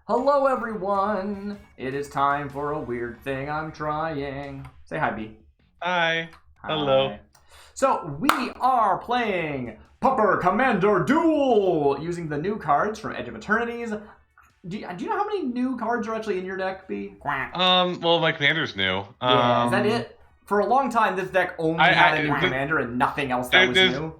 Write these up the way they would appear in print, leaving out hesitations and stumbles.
Hello, everyone. It is time for a weird thing I'm trying. Say hi, B. Hi. Hi. Hello. So we are playing Pauper Commander Duel using the new cards from Edge of Eternities. Do you know how many new cards are actually in your deck, B? Well, my commander's new. Yeah, is that it? For a long time, this deck only had a new commander and nothing else that was new.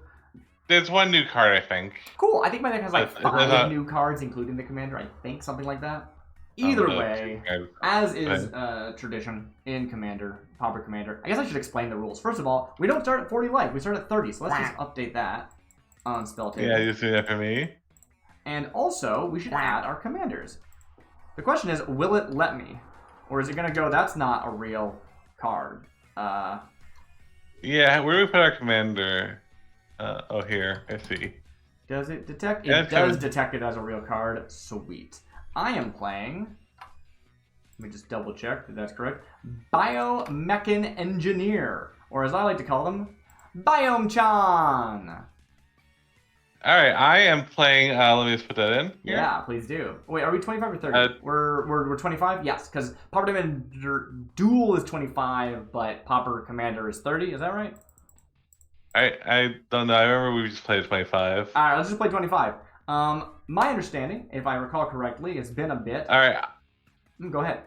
There's one new card, I think. Cool. I think my deck has like 5 new cards, including the commander. I think something like that. Either way, as is tradition in Commander, Pauper Commander. I guess I should explain the rules. First of all, we don't start at 40 life. We start at 30. So let's just update that on Spelltable. Yeah, you see that for me. And also, we should add our commanders. The question is, will it let me? Or is it going to go, that's not a real card? Yeah, where do we put our commander? Oh, here. I see. Does it detect? It does detect it as a real card. Sweet. I am playing, let me just double check that that's correct, Biomechan Engineer, or as I like to call them, Biomechan. Alright, I am playing, let me just put that in here. Yeah, please do. Wait, are we 25 or 30? We're 25? Yes, because Pauper Commander Duel is 25, but Pauper Commander is 30, is that right? I don't know, I remember we just played 25. Alright, let's just play 25. My understanding, if I recall correctly, it's been a bit. Alright. Go ahead.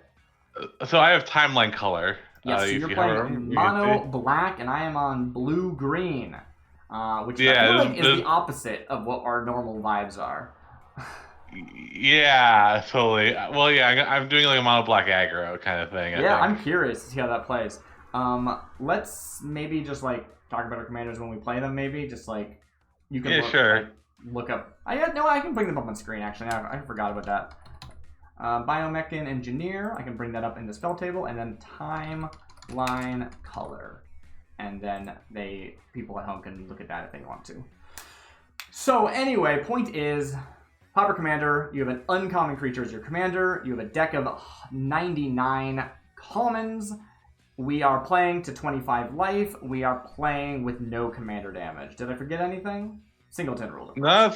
So I have Timeline Culler. Yes, so you're playing mono black, and I am on blue green, which I feel like is the opposite of what our normal vibes are. Yeah, totally. Well, yeah, I'm doing like a mono black aggro kind of thing. I'm curious to see how that plays. Let's maybe just like talk about our commanders when we play them. Maybe just like you can look up. I can bring them up on screen. Actually, I forgot about that. Biomechan Engineer, I can bring that up in the Spelltable, and then Timeline Culler, and then people at home can look at that if they want to. So anyway, point is, Pauper Commander, you have an uncommon creature as your commander. You have a deck of 99 commons. We are playing to 25 life. We are playing with no commander damage. Did I forget anything? Singleton rules. No,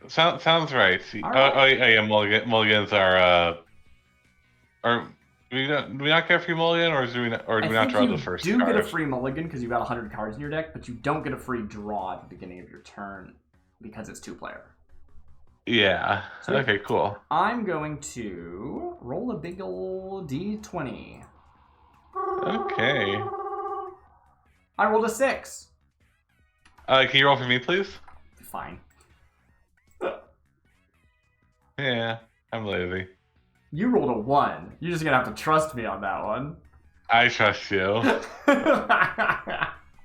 sounds right. Right. Oh, yeah, mulligans are. Do we not get a free mulligan, or do we not draw the first card? You do get a free mulligan because you've got 100 cards in your deck, but you don't get a free draw at the beginning of your turn because it's 2-player. Yeah. So okay, cool. I'm going to roll a big ol' D20. Okay. I rolled a 6. Can you roll for me, please? Fine. Yeah, I'm lazy. You rolled a 1. You're just gonna have to trust me on that one. I trust you.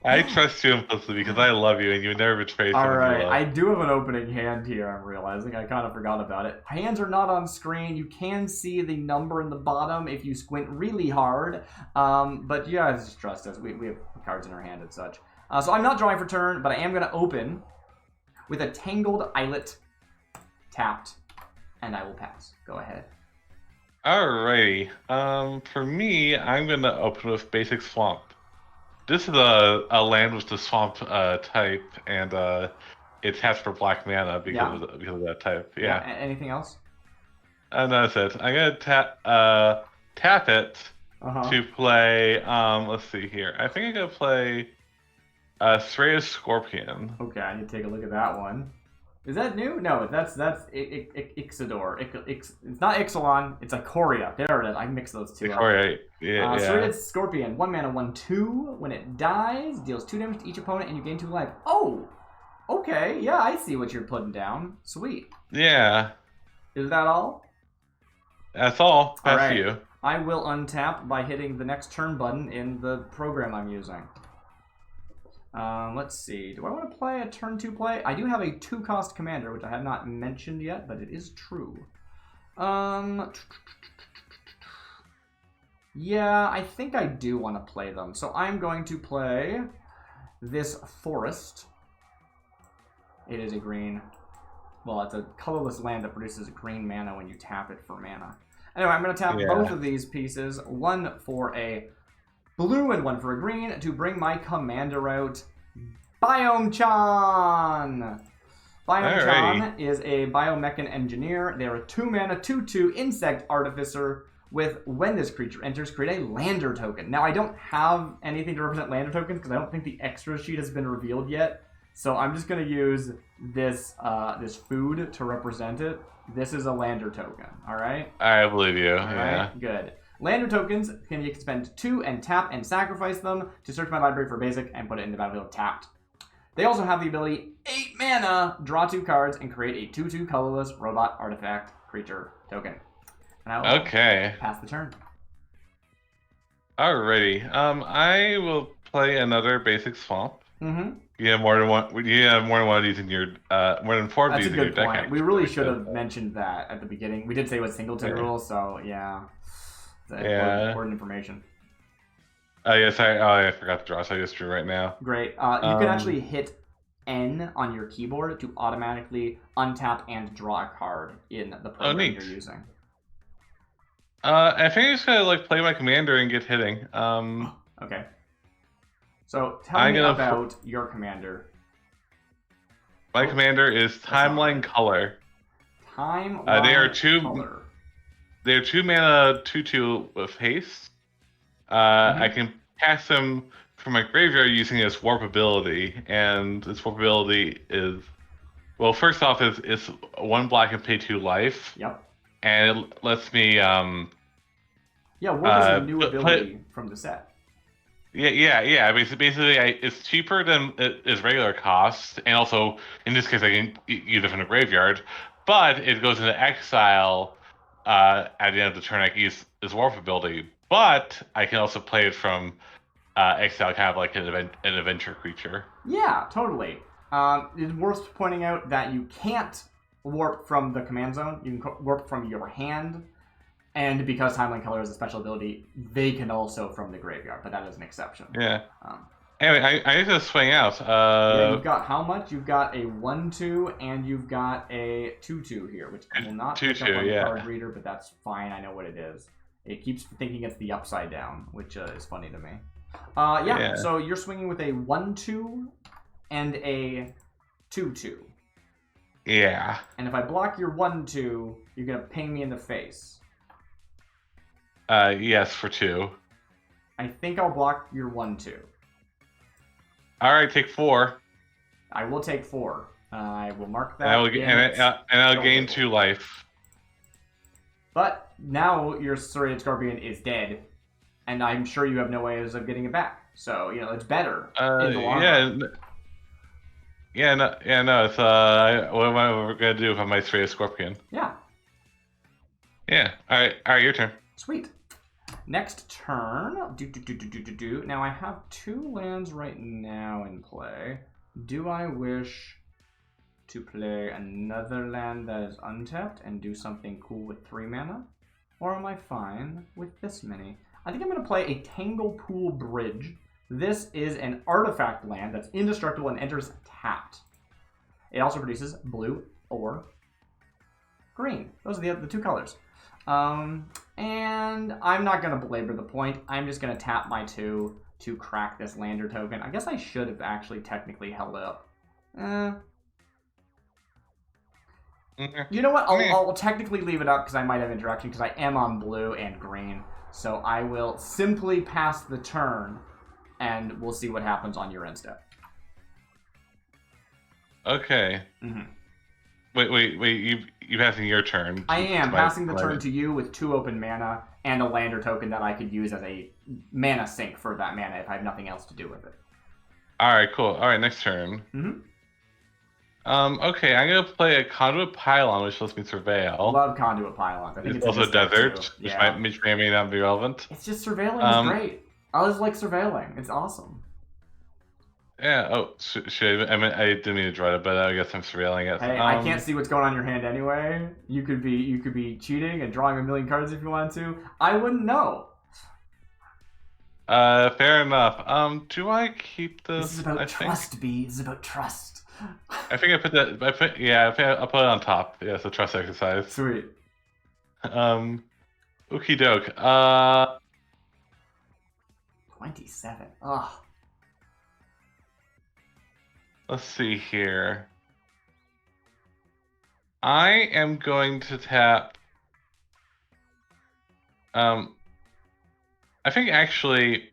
I trust you implicitly because I love you and you would never betray someone. Alright, I do have an opening hand here, I'm realizing. I kind of forgot about it. Hands are not on screen. You can see the number in the bottom if you squint really hard. But you guys just trust us. We have cards in our hand and such. So I'm not drawing for turn, but I am going to open with a Tangled Islet tapped, and I will pass. Go ahead. Alrighty. For me, I'm going to open with Basic Swamp. This is a land with the swamp type, and it's hatched for black mana because of that type. Yeah. Anything else? And that's it. I'm gonna tap it to play. Let's see here. I think I'm gonna play Sreya's Scorpion. Okay, I need to take a look at that one. Is that new? No, that's Ixidor. It's not Ixalan. It's Ikoria. There it is. I mixed those two up. Ikoria, yeah. Sreya's Scorpion. 1 mana, 1/2. When it dies, deals 2 damage to each opponent, and you gain 2 life. Oh, okay. Yeah, I see what you're putting down. Sweet. Yeah. Is that all? That's all. That's right. you. I will untap by hitting the next turn button in the program I'm using. Let's see. Do I want to play a turn 2 play? I do have a 2-cost commander, which I have not mentioned yet, but it is true. Yeah, I think I do want to play them. So I'm going to play this forest. It is a green. Well, it's a colorless land that produces green mana when you tap it for mana. Anyway, I'm going to tap both of these pieces. 1 for a blue and 1 for a green to bring my commander out. Biomechan! Biomechan is a Biomechan Engineer. They are a 2-mana 2/2 Insect Artificer with when this creature enters, create a lander token. Now, I don't have anything to represent lander tokens because I don't think the extra sheet has been revealed yet. So I'm just going to use this this food to represent it. This is a lander token, all right? I believe you, all right, good. Lander tokens can you can spend 2 and tap and sacrifice them to search my library for basic and put it in the battlefield tapped. They also have the ability 8 mana, draw 2 cards, and create a 2/2 colorless robot artifact creature token. And I will pass the turn. Alrighty. I will play another basic swamp. Mm-hmm. You have more than one. You have more than one of these in your more than 4 of these in your deck. That's a good point. We really should have mentioned that at the beginning. We did say it was singleton rule, so yeah. Important information. Yes, I forgot to draw, so I just drew right now. Great. You can actually hit N on your keyboard to automatically untap and draw a card in the program you're using. I think I'm just gonna play my commander and get hitting. Okay. So tell me about your commander. My commander is Timeline Culler. Timeline Culler. They are 2 mana 2/2 with haste. I can cast them from my graveyard using its warp ability, and its warp ability is, well, first off, it's 1 black and pay 2 life. Yep. And it lets me yeah, warp is a new ability from the set. Yeah. Basically, it's cheaper than its regular cost, and also in this case, I can use it from the graveyard. But it goes into exile at the end of the turn. I can use its warp ability, but I can also play it from exile, kind of like an adventure creature. Yeah, totally. It's worth pointing out that you can't warp from the command zone. You can warp from your hand. And because Timeline Culler is a special ability, they can also from the graveyard, but that is an exception. Yeah. Anyway, I need to swing out. Yeah, you've got how much? You've got a 1/2 and you've got a 2/2 here, which I will not pick up on the card reader, but that's fine. I know what it is. It keeps thinking it's the upside down, which is funny to me. Yeah, so you're swinging with a 1/2 and a 2/2. Yeah. And if I block your 1/2, you're going to ping me in the face. Yes, for 2. I think I'll block your 1/2. Alright, take 4. I will take 4. I will mark that. And I'll gain 2 life. But now your Serrated Scorpion is dead, and I'm sure you have no ways of getting it back. So, it's better in the long run. No, it's, what am I gonna do if I'm my Serrated Scorpion? Yeah. Yeah, alright, your turn. Sweet. Next turn, Now I have 2 lands right now in play. Do I wish to play another land that is untapped and do something cool with 3 mana? Or am I fine with this many? I think I'm going to play a Tangle Pool Bridge. This is an artifact land that's indestructible and enters tapped. It also produces blue or green. Those are the 2 colors. And I'm not going to belabor the point. I'm just going to tap my 2 to crack this lander token. I guess I should have actually technically held it up. You know what? I'll technically leave it up because I might have interaction because I am on blue and green. So I will simply pass the turn and we'll see what happens on your end step. Okay. Wait, you passing your turn. I am passing the turn to you with 2 open mana and a lander token that I could use as a mana sink for that mana if I have nothing else to do with it. Alright, cool. Alright, next turn. Okay, I'm going to play a Conduit Pylon, which lets me surveil. Love Conduit Pylons. I think it's also Desert, which may or may not be relevant. It's just surveilling is great. I just like surveilling. It's awesome. Yeah, I didn't mean to draw it, but I guess I'm surveilling it. Hey, I can't see what's going on in your hand anyway. You could be cheating and drawing a million cards if you wanted to. I wouldn't know. Fair enough. Do I keep this? This is about trust, B. This is about trust. I think I'll put it on top. Yeah, it's a trust exercise. Sweet. Okie doke. 27. Ugh. Let's see here. I am going to tap. I think actually,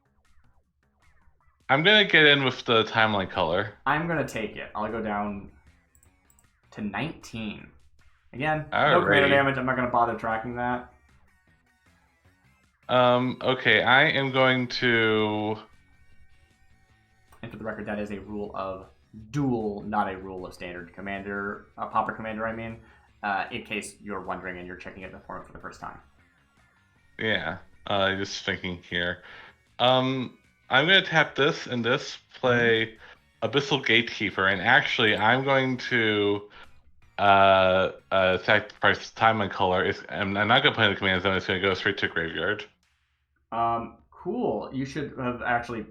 I'm gonna get in with the Timeline Culler. I'm gonna take it. I'll go down to 19. Again, Alrighty. No commander damage. I'm not gonna bother tracking that. Okay, I am going to. And for the record, that is a rule of Duel, not a rule of standard commander, Pauper Commander, I mean, in case you're wondering and you're checking it in the forum for the first time. Yeah, just thinking here. I'm going to tap this and this, play Abyssal Gatekeeper, and actually I'm going to sacrifice Timeline Culler. I'm not going to play in the command zone, it's going to go straight to Graveyard. Cool. You should have actually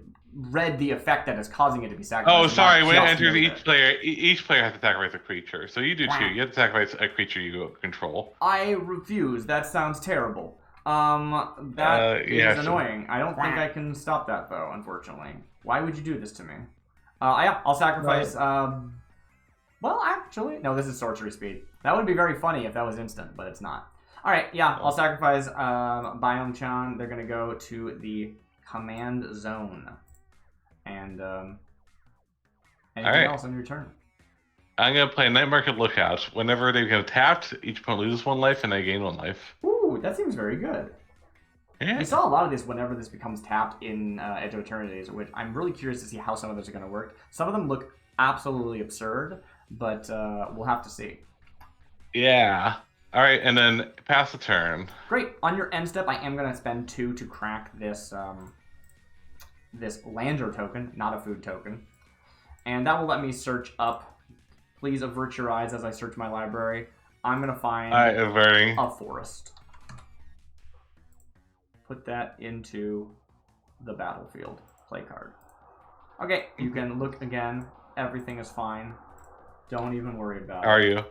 read the effect that is causing it to be sacrificed. Oh, sorry. When it enters each player has to sacrifice a creature. So you do too. You have to sacrifice a creature you control. I refuse. That sounds terrible. That is annoying. I don't think I can stop that though, unfortunately. Why would you do this to me? Yeah, I'll sacrifice. Well, actually, no. This is sorcery speed. That would be very funny if that was instant, but it's not. All right, yeah, I'll sacrifice Biomechan. They're gonna go to the command zone. And anything else on your turn? I'm going to play Night Market Lookout. Whenever they become tapped, each opponent loses 1 life and I gain 1 life. Ooh, that seems very good. Yeah. We saw a lot of this whenever this becomes tapped in Edge of Eternities, which I'm really curious to see how some of those are going to work. Some of them look absolutely absurd, but we'll have to see. Yeah. All right, and then pass the turn. Great. On your end step, I am going to spend 2 to crack this... this lander token, not a food token. And that will let me search up. Please avert your eyes as I search my library. I'm going to find a forest. Put that into the battlefield. Play card. Okay, you can look again. Everything is fine. Don't even worry about it. Are you?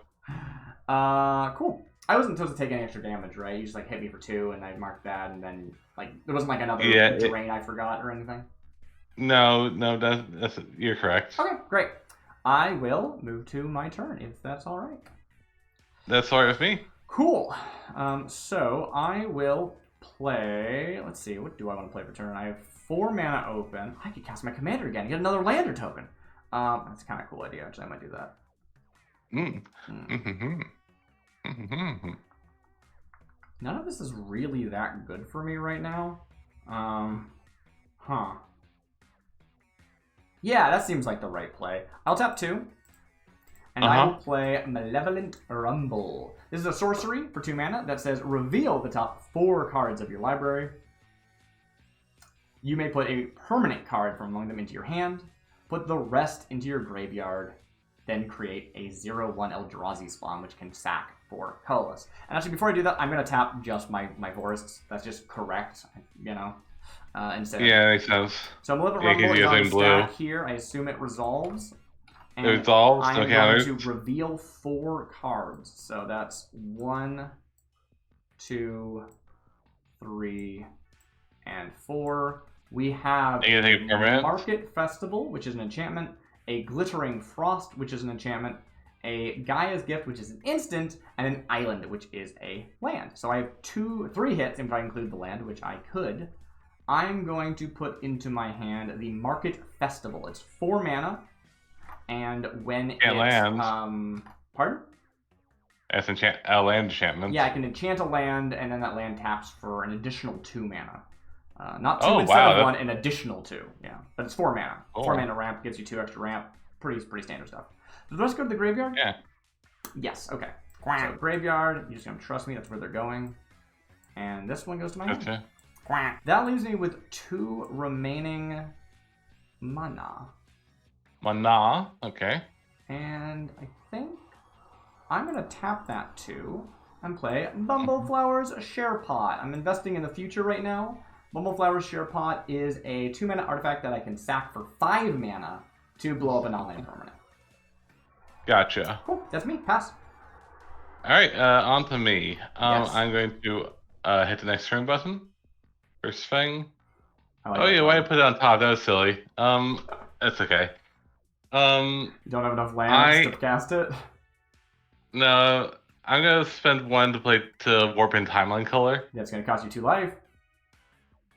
Cool. I wasn't supposed to take any extra damage, right? You just like hit me for 2 and I marked that, and then like there wasn't like another drain I forgot or anything. No, that's you're correct. Okay, great. I will move to my turn if that's all right. That's all right with me. Cool. So I will play. Let's see. What do I want to play for turn? I have 4 mana open. I could cast my commander again and get another lander token. That's kind of a cool idea. Actually, I might do that. None of this is really that good for me right now. Yeah, that seems like the right play. I'll tap 2. And I will play Malevolent Rumble. This is a sorcery for 2 mana that says reveal the top 4 cards of your library. You may put a permanent card from among them into your hand. Put the rest into your graveyard. Then create a 0/1 Eldrazi spawn, which can sack 4 colorless. And actually, before I do that, I'm going to tap just my forests. That's just correct, you know. Instead. Yeah, makes sense. So Malevolent Rumble is on the stack here. I assume it resolves. And it resolves. I'm going to reveal 4 cards. So that's 1, 2, 3, and 4. We have Market Festival, which is an enchantment. A Glittering Frost, which is an enchantment. A Gaia's Gift, which is an instant. And an Island, which is a land. So I have 3 hits if I include the land, which I could. I'm going to put into my hand the Market Festival. It's 4 mana, and when it's pardon? It's a land enchantment. Yeah, I can enchant a land, and then that land taps for an additional 2 mana. Not 2 instead of 1, an additional 2. Yeah, but it's 4 mana. Cool. 4 mana ramp gives you 2 extra ramp. Pretty standard stuff. Does the rest go to the graveyard? Yeah. Yes. Okay. So graveyard. You're just gonna trust me. That's where they're going. And this one goes to my hand. Okay. That leaves me with 2 remaining mana. Okay. And I think I'm going to tap that 2 and play Bumbleflower's Sharepot. I'm investing in the future right now. Bumbleflower's Sharepot is a 2 mana artifact that I can sack for 5 mana to blow up a non-land permanent. Gotcha. Cool. That's me. Pass. All right. On to me. Yes. I'm going to hit the next turn button. First thing. Oh yeah, why did I put it on top? That was silly. That's okay. You don't have enough lands to cast it? No, I'm gonna spend 1 to warp in Timeline Culler. That's gonna cost you 2 life.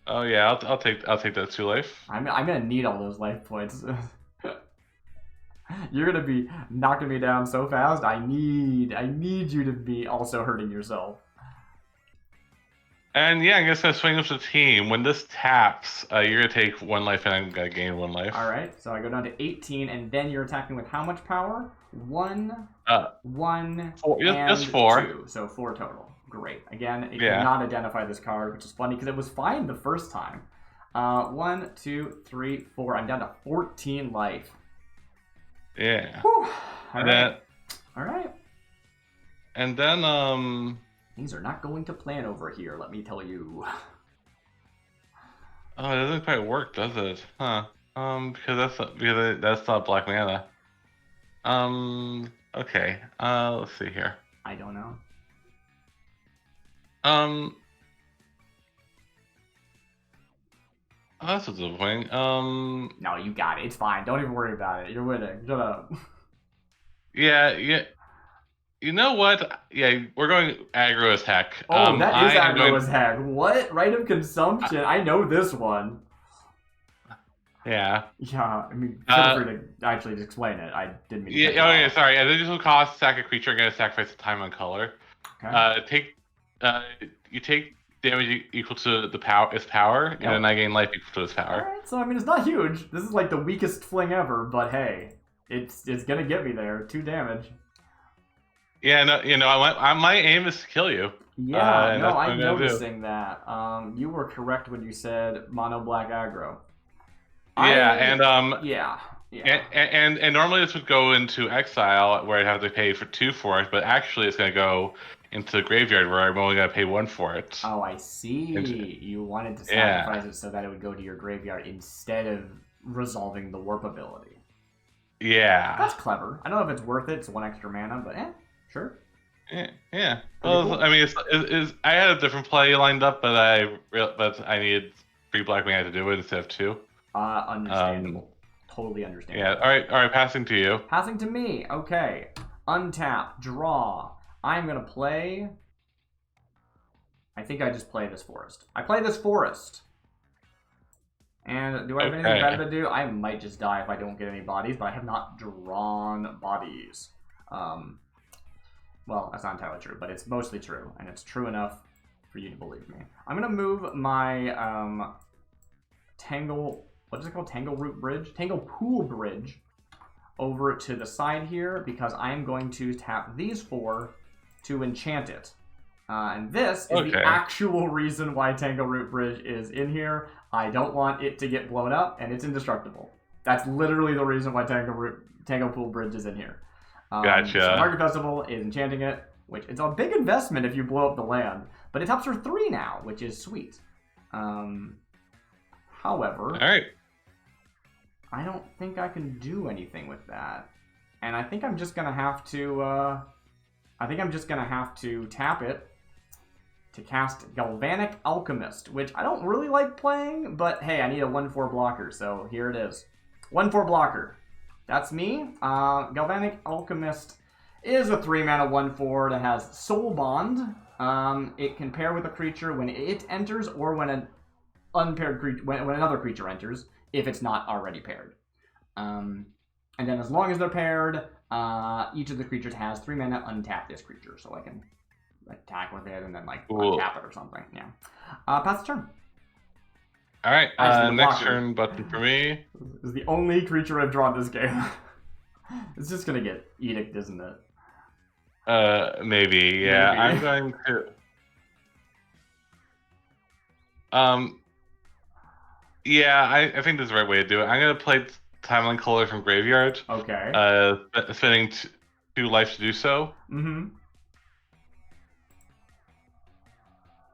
Oh yeah, I'll take that 2 life. I'm gonna need all those life points. You're gonna be knocking me down so fast. I need you to be also hurting yourself. And yeah, I'm just gonna swing with the team. When this taps, you're gonna take 1 life, and I'm gonna gain 1 life. All right, so I go down to 18, and then you're attacking with how much power? 1, 1, 4, and just 4. 2, so 4 total. Great. Again, it Yeah. cannot identify this card, which is funny because it was fine the first time. 1, 2, 3, 4. I'm down to 14 life. Yeah. Whew. All right. All right. And then Things are not going to plan over here, let me tell you. Oh, it doesn't quite work, does it? Huh? Because that's not black mana. Okay. Let's see here. I don't know. Oh, that's disappointing. No, you got it. It's fine. Don't even worry about it. You're winning. Shut up. Yeah. You know what? Yeah, we're going aggro as heck. Oh, that is aggro as heck. What? Right of consumption? I know this one. Yeah. Yeah, I mean, feel free to actually just explain it. I didn't mean to. Yeah, sorry. This will cost sack a creature. I'm going to sacrifice the Timeline Culler. Okay. You take damage equal to its power, and then I gain life equal to its power. Alright, so I mean, it's not huge. This is like the weakest fling ever, but hey, it's gonna get me there. 2 damage. Yeah, no, my aim is to kill you. Yeah, no, I'm noticing that. You were correct when you said mono black aggro. And yeah. normally this would go into exile where I'd have to pay for 2 for it, but actually it's gonna go into the graveyard where I'm only gonna pay 1 for it. Oh, I see. You wanted to sacrifice it so that it would go to your graveyard instead of resolving the warp ability. Yeah. That's clever. I don't know if it's worth it. It's 1 extra mana, but sure. Yeah. Well, cool. I mean, I had a different play lined up, but I needed 3 black mana to do it instead of 2. Understandable. Totally understandable. Yeah. All right. Passing to you. Passing to me. Okay. Untap. Draw. I'm gonna play. I think I just play this forest. I play this forest. And do I have anything better to do? I might just die if I don't get any bodies, but I have not drawn bodies. Well, that's not entirely true, but it's mostly true, and it's true enough for you to believe me. I'm gonna move my what is it called? Tangle Root Bridge? Tangle Pool Bridge over to the side here because I am going to tap these 4 to enchant it. And this is the actual reason why Tangle Root Bridge is in here. I don't want it to get blown up, and it's indestructible. That's literally the reason why Tangle Pool Bridge is in here. Gotcha. So Market Festival is enchanting it, which it's a big investment if you blow up the land, but it taps for 3 now, which is sweet. However, all right. I don't think I can do anything with that, and I think I'm just gonna have to. Tap it to cast Galvanic Alchemist, which I don't really like playing, but hey, I need a 1/4 blocker, so here it is. 1/4 blocker. That's me. Galvanic Alchemist is a 3 mana 1/4 that has Soul Bond. It can pair with a creature when it enters or when an unpaired creature, when another creature enters, if it's not already paired. And then as long as they're paired, each of the creatures has 3 mana. Untap this creature, so I can attack with it and then untap it or something. Yeah. Pass the turn. All right. Next turn button for me. This is the only creature I've drawn this game. It's just gonna get Edict, isn't it? Maybe. Yeah. Maybe. I'm going to. Yeah, I think this is the right way to do it. I'm gonna play Timeline Culler from graveyard. Okay. Spending 2 life to do so. Mm-hmm.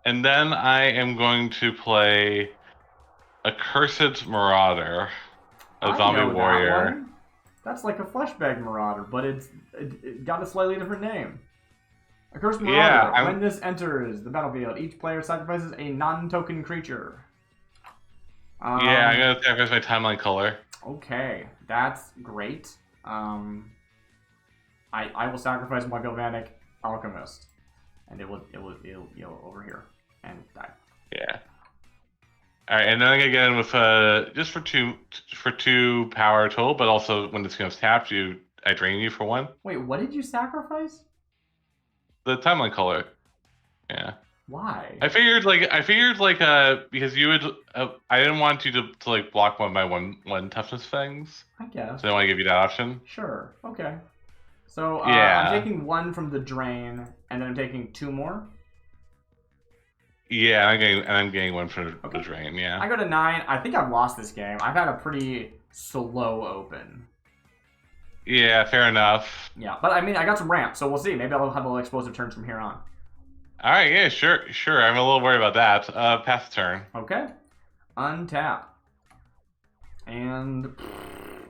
And then I am going to play a Cursed Marauder, a zombie warrior. That's like a Fleshbag Marauder, but it got a slightly different name. A Cursed Marauder. Yeah, when this enters the battlefield, each player sacrifices a non-token creature. Yeah, I'm gonna sacrifice my Timeline Culler. Okay, that's great. I will sacrifice my Galvanic Alchemist, and it'll over here and die. Yeah. All right, and then I'm gonna get in with just for two power total, but also when this becomes tapped, I drain you for 1. Wait, what did you sacrifice? The Timeline Culler. Yeah. Why? I figured because you would I didn't want you to like block one by one toughness things. I guess. So I want to give you that option. Sure. Okay. So yeah. I'm taking 1 from the drain, and then I'm taking 2 more. Yeah, I'm getting 1 from the drain. Yeah. I go to 9. I think I've lost this game. I've had a pretty slow open. Yeah, fair enough. Yeah, but I mean, I got some ramp, so we'll see. Maybe I'll have a little explosive turns from here on. All right, yeah, sure. I'm a little worried about that. Pass the turn. Okay. Untap. And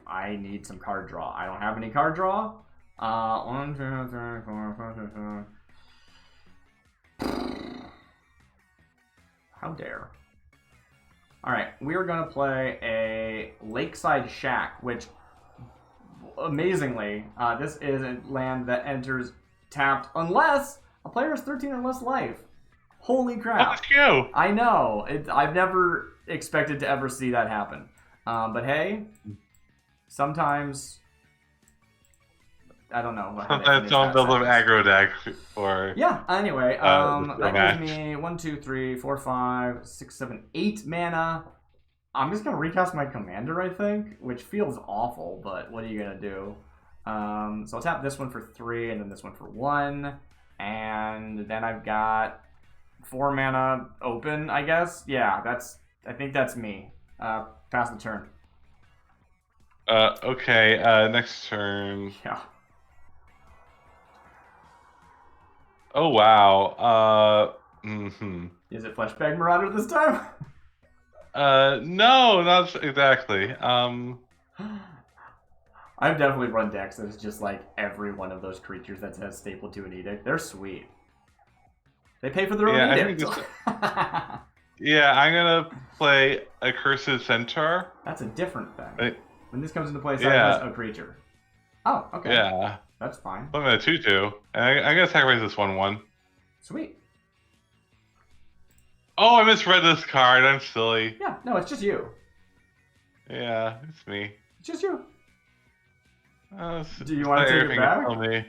I need some card draw. I don't have any card draw. 1, 2, 3, 4, 5, 6, 7. How dare. Alright, we are going to play a Lakeside Shack, which, amazingly, this is a land that enters tapped unless a player has 13 or less life. Holy crap. Let's go. I know. I've never expected to ever see that happen. But hey, sometimes... I don't know. Sometimes someone builds an aggro deck or... Yeah, anyway. That gives me 1, 2, 3, 4, 5, 6, 7, 8 mana. I'm just going to recast my commander, I think, which feels awful, but what are you going to do? So I'll tap this one for 3, and then this one for 1. And then I've got 4 mana open, I guess. Yeah, I think that's me. Pass the turn. Okay, next turn. Yeah. Oh, wow. Is it Fleshbag Marauder this time? No, not exactly. I've definitely run decks that's just like every one of those creatures that has stapled to an edict. They're sweet. They pay for their own edict. Yeah, I'm gonna play a Recursive Centaur. That's a different thing. When this comes into play, sacrifice a creature. Oh, okay. Yeah. That's fine. I'm gonna 2/2. And I'm gonna sacrifice this 1/1. Sweet. Oh, I misread this card. I'm silly. Yeah, no, it's just you. Yeah, it's me. It's just you. Do you want to take it back? Tell me.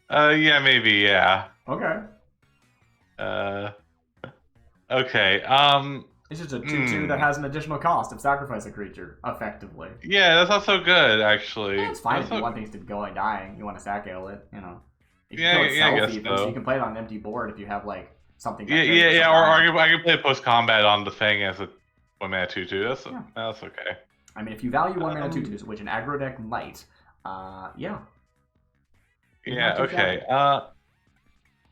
Yeah, maybe, yeah. Okay. Okay, It's just a 2/2 that has an additional cost of sacrifice a creature, effectively. Yeah, that's not so good, actually. Yeah, it's fine if you want things to go and dying. You want to sack ale it, you know. You can I guess even, so you can play it on an empty board if you have, like, something... Or I can play post-combat on the thing as a 1 mana 2/2. That's okay. I mean, if you value 1 mana 2/2s, which an aggro deck might, yeah. Yeah, okay.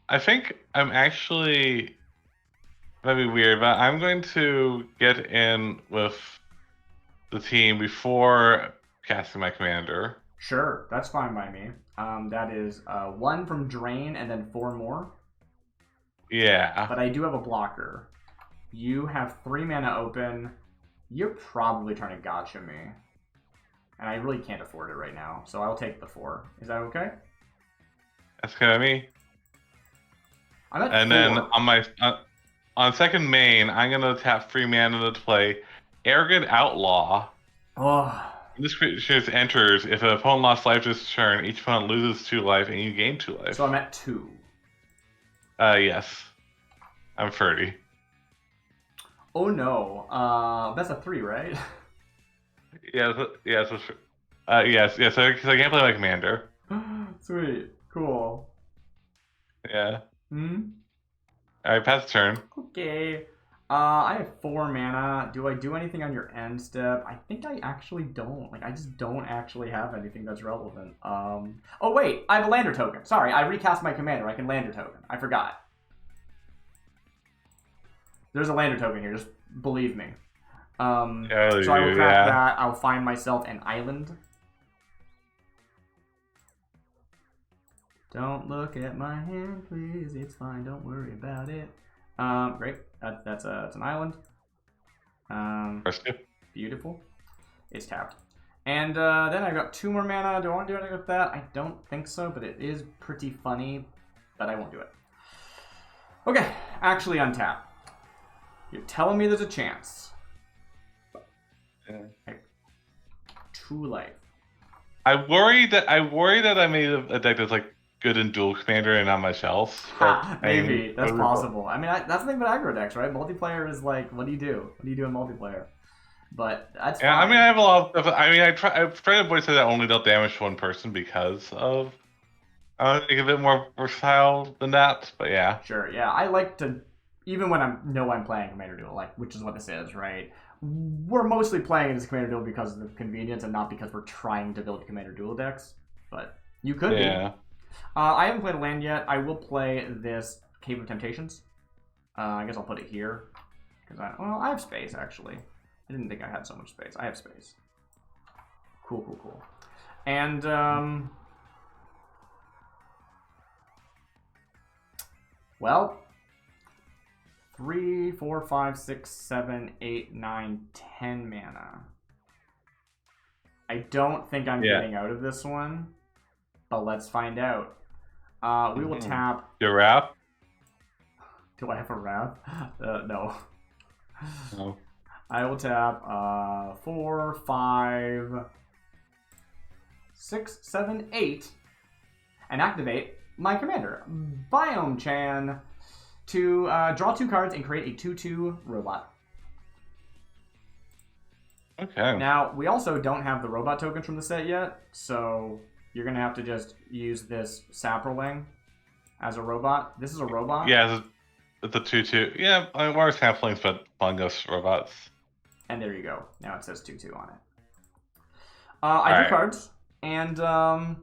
I think I'm actually... That'd be weird, but I'm going to get in with the team before casting my commander. Sure, that's fine by me. That is 1 from drain and then 4 more. Yeah. But I do have a blocker. You have 3 mana open. You're probably trying to gotcha me. And I really can't afford it right now, so I'll take the 4. Is that okay? That's kind of me. I'm at 4. Then on my... on second main, I'm going to tap 3 mana to play Arrogant Outlaw. Oh. This creature enters. If an opponent lost life this turn, each opponent loses 2 life and you gain 2 life. So I'm at 2. Yes. I'm 30. Oh no. That's a 3, right? Yes. Yes, so I can't play my commander. Sweet. Cool. Yeah. Alright, pass the turn. Okay. I have 4 mana. Do I do anything on your end step? I think I actually don't. Like, I just don't actually have anything that's relevant. Oh, wait. I have a lander token. Sorry, I recast my commander. I can lander token. I forgot. There's a lander token here. Just believe me. So I will craft that. I'll find myself an island. Don't look at my hand, please. It's fine. Don't worry about it. Great. That's an island. Beautiful. It's tapped. And then I got 2 more mana. Do I want to do anything with that? I don't think so, but it is pretty funny. But I won't do it. Okay, actually untap. You're telling me there's a chance. Yeah. Okay. 2 life. I worry that I made a deck that's like good in Duel Commander and not much else. Maybe that's possible. I mean, that's the thing about aggro decks, right? Multiplayer is like, what do you do? What do you do in multiplayer? But that's yeah. fine. I mean, I have a lot of stuff. I mean, I try to avoid saying that only they'll damage one person because of make it a bit more versatile than that. But yeah. Sure. Yeah, I like to, even when I'm playing Commander Duel, like, which is what this is, right? We're mostly playing as Commander Duel because of the convenience and not because we're trying to build Commander Duel decks. But you could be. I haven't played a land yet. I will play this Cave of Temptations. I guess I'll put it here. Because I have space, actually. I didn't think I had so much space. I have space. Cool. And, well, 3, 4, 5, 6, 7, 8, 9, 10 mana. I don't think I'm getting out of this one, but let's find out. We will tap... Your wrap? Do I have a wrap? No. No. I will tap 4, 5, 6, 7, 8, and activate my commander, Biomechan, to draw 2 cards and create a 2/2 robot. Okay. Now, we also don't have the robot tokens from the set yet, so you're going to have to just use this Saproling as a robot. This is a robot? Yeah, it's a 2/2. Yeah, I mean, we're sampling, but fungus robots. And there you go. Now it says 2/2 on it. I drew cards, and let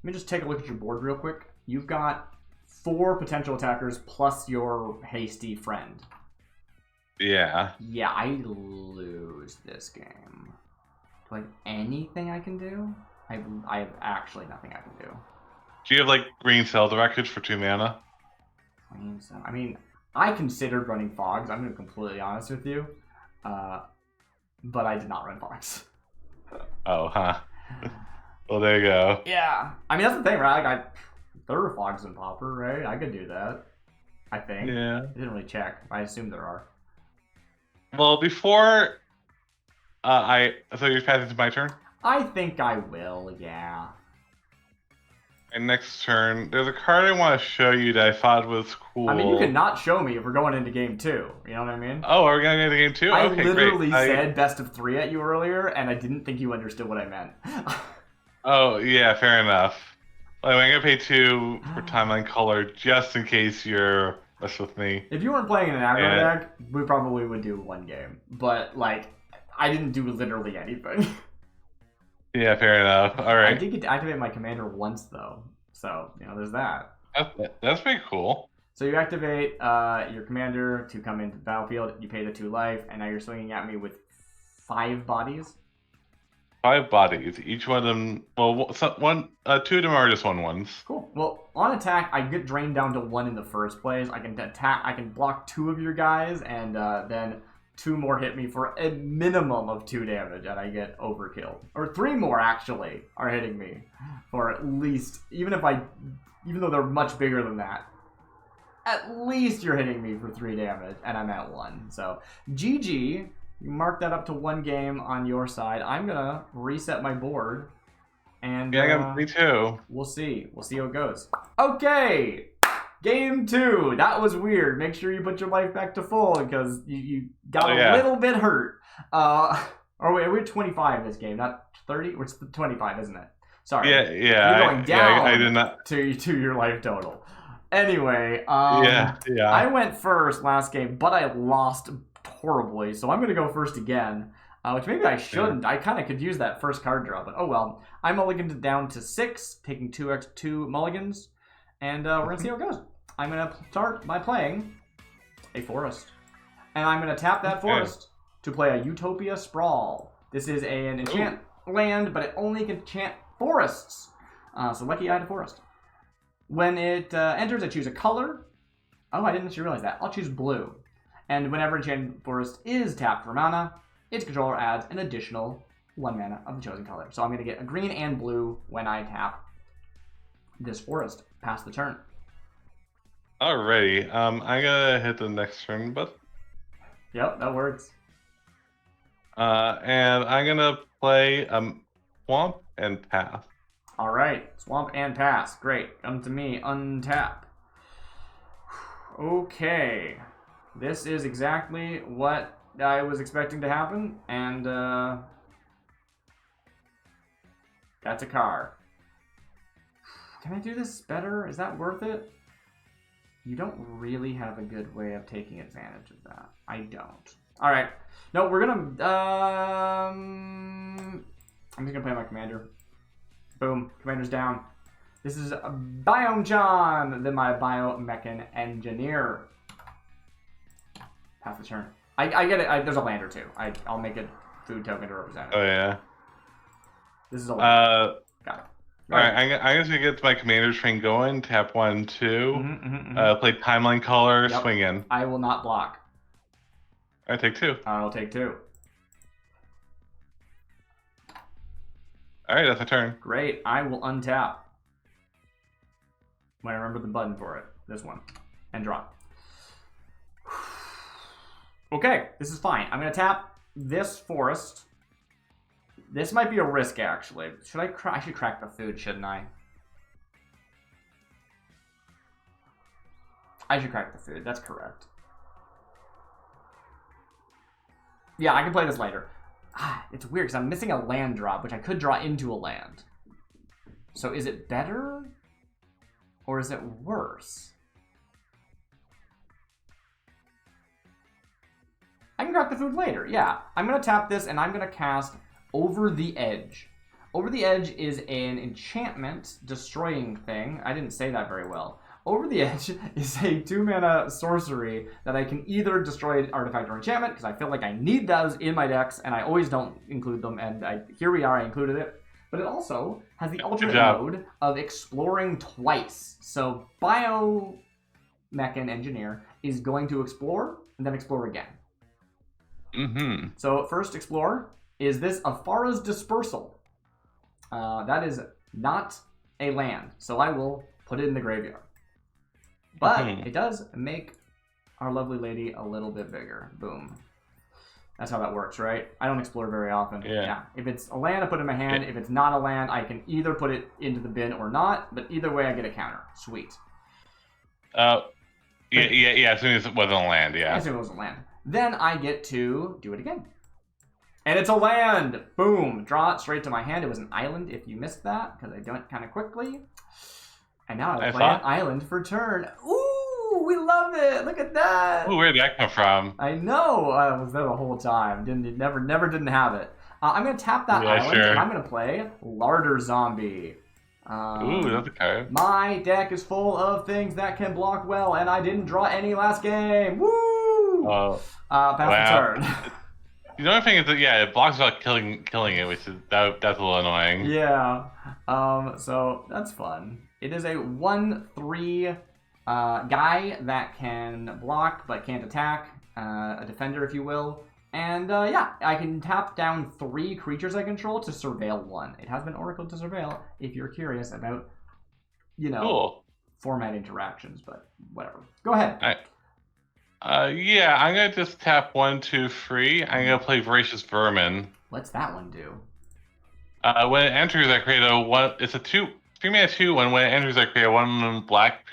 me just take a look at your board real quick. You've got 4 potential attackers plus your hasty friend. Yeah. Yeah, I lose this game. Do I have anything I can do? I have actually nothing I can do. Do you have like green cell wreckage for 2 mana? I mean, I considered running Fogs. I'm going to be completely honest with you. But I did not run Fogs. Oh, huh. Well, there you go. Yeah. I mean, that's the thing, right? There are Fogs in Pauper, right? I could do that. I think. Yeah. I didn't really check. I assume there are. Well, before so you're passing to my turn? I think I will, yeah. And next turn, there's a card I want to show you that I thought was cool. I mean, you can not show me if we're going into game 2. You know what I mean? Oh, are we going into game 2? I Okay, literally great. said best of 3 at you earlier, and I didn't think you understood what I meant. Oh, yeah, fair enough. Well, I'm going to pay 2 for Timeline Culler just in case you're messing with me. If you weren't playing in an aggro deck, we probably would do 1 game. But, like, I didn't do literally anything. Yeah, fair enough. All right. I did get to activate my commander once, though. So, you know, there's that. That's pretty cool. So you activate your commander to come into the battlefield. You pay the 2 life, and now you're swinging at me with 5 bodies. 5 bodies. Each one of them. Well, 2 of them are just 1/1s. Cool. Well, on attack, I get drained down to 1 in the first place. I can attack. I can block 2 of your guys, and then 2 more hit me for a minimum of 2 damage, and I get overkilled. Or 3 more actually are hitting me for at least, even though they're much bigger than that. At least you're hitting me for 3 damage, and I'm at 1. So GG. You mark that up to 1 game on your side. I'm gonna reset my board, and yeah, I got me too. We'll see. We'll see how it goes. Okay, game 2. That was weird. Make sure you put your life back to full because you got a little bit hurt. Or wait, we're 25 this game, not 30. It's 25, isn't it? Sorry. Yeah. You're going down. I did not to your life total. Anyway, yeah. I went first last game, but I lost horribly, so I'm going to go first again, which maybe I shouldn't. I kind of could use that first card draw, but oh well. I mulliganed down to 6, taking 2 mulligans, and we're going to see how it goes. I'm going to start by playing a forest, and I'm going to tap that forest to play a Utopia Sprawl. This is an enchant land, but it only can enchant forests, so lucky I had a forest. When it enters, I choose a color. Oh, I didn't actually realize that. I'll choose blue. And whenever Enchanted Forest is tapped for mana, its controller adds an additional 1 mana of the chosen color. So I'm going to get a green and blue when I tap this forest. Pass the turn. Alrighty. I'm gonna hit the next turn, but Yep, that works. And I'm gonna play Swamp and pass. Alright, Swamp and pass. Great. Come to me, untap. Okay. This is exactly what I was expecting to happen, and that's a car. Can I do this better? Is that worth it? You don't really have a good way of taking advantage of that. I don't. Alright. No, we're gonna... I'm just gonna play my commander. Boom. Commander's down. This is Biomechan, then my Biomechan Engineer. Pass the turn. I get it. There's a land or two. I'll make a food token to represent it. Oh, yeah. This is a land. Got it. Alright, I'm just gonna get my commander train going. Tap 1, 2. Play Timeline Culler, swing in. I will not block. I take 2. I'll take 2. Alright, that's a turn. Great. I will untap. When I remember the button for it. This one. And draw. Okay, this is fine. I'm going to tap this forest. This might be a risk, actually. Should I I should crack the food, shouldn't I? I should crack the food. That's correct. Yeah, I can play this later. It's weird, because I'm missing a land drop, which I could draw into a land. So is it better? Or is it worse? I can crack the food later, yeah. I'm going to tap this, and I'm going to cast Over the Edge. Over the Edge is an enchantment destroying thing. I didn't say that very well. Over the Edge is a 2-mana sorcery that I can either destroy an artifact or enchantment, because I feel like I need those in my decks, and I always don't include them, and here we are, I included it. But it also has the alternate mode of exploring twice. So Biomechan Engineer is going to explore, and then explore again. So first explore, is this Afara's Dispersal? That is not a land, so I will put it in the graveyard. But it does make our lovely lady a little bit bigger. Boom. That's how that works, right? I don't explore very often. Yeah. If it's a land, I put it in my hand. If it's not a land, I can either put it into the bin or not. But either way, I get a counter. Sweet. Yeah, as soon as it wasn't a land, yeah. As soon as it wasn't land. Then I get to do it again. And it's a land! Boom! Draw it straight to my hand. It was an island if you missed that, because I do it kind of quickly. And now I'll play an island for turn. Ooh, we love it! Look at that! Ooh, where'd that come from? I know! I was there the whole time. Never didn't have it. I'm going to tap that island, and I'm going to play Larder Zombie. Ooh, that's a card. My deck is full of things that can block well, and I didn't draw any last game. Woo! Pass the turn. The only thing is that, yeah, it blocks without killing it, which is that's a little annoying. Yeah. So that's fun. It is a 1/3 guy that can block but can't attack. A defender, if you will. And yeah, I can tap down 3 creatures I control to surveil 1. It has been oracled to surveil if you're curious about, format interactions, but whatever. Go ahead. All right. Yeah, I'm gonna just tap 1, 2, 3. I'm gonna play Voracious Vermin. What's that one do? When it enters, I create a 1. It's a 3-mana 2/1. When it enters, I create a 1 black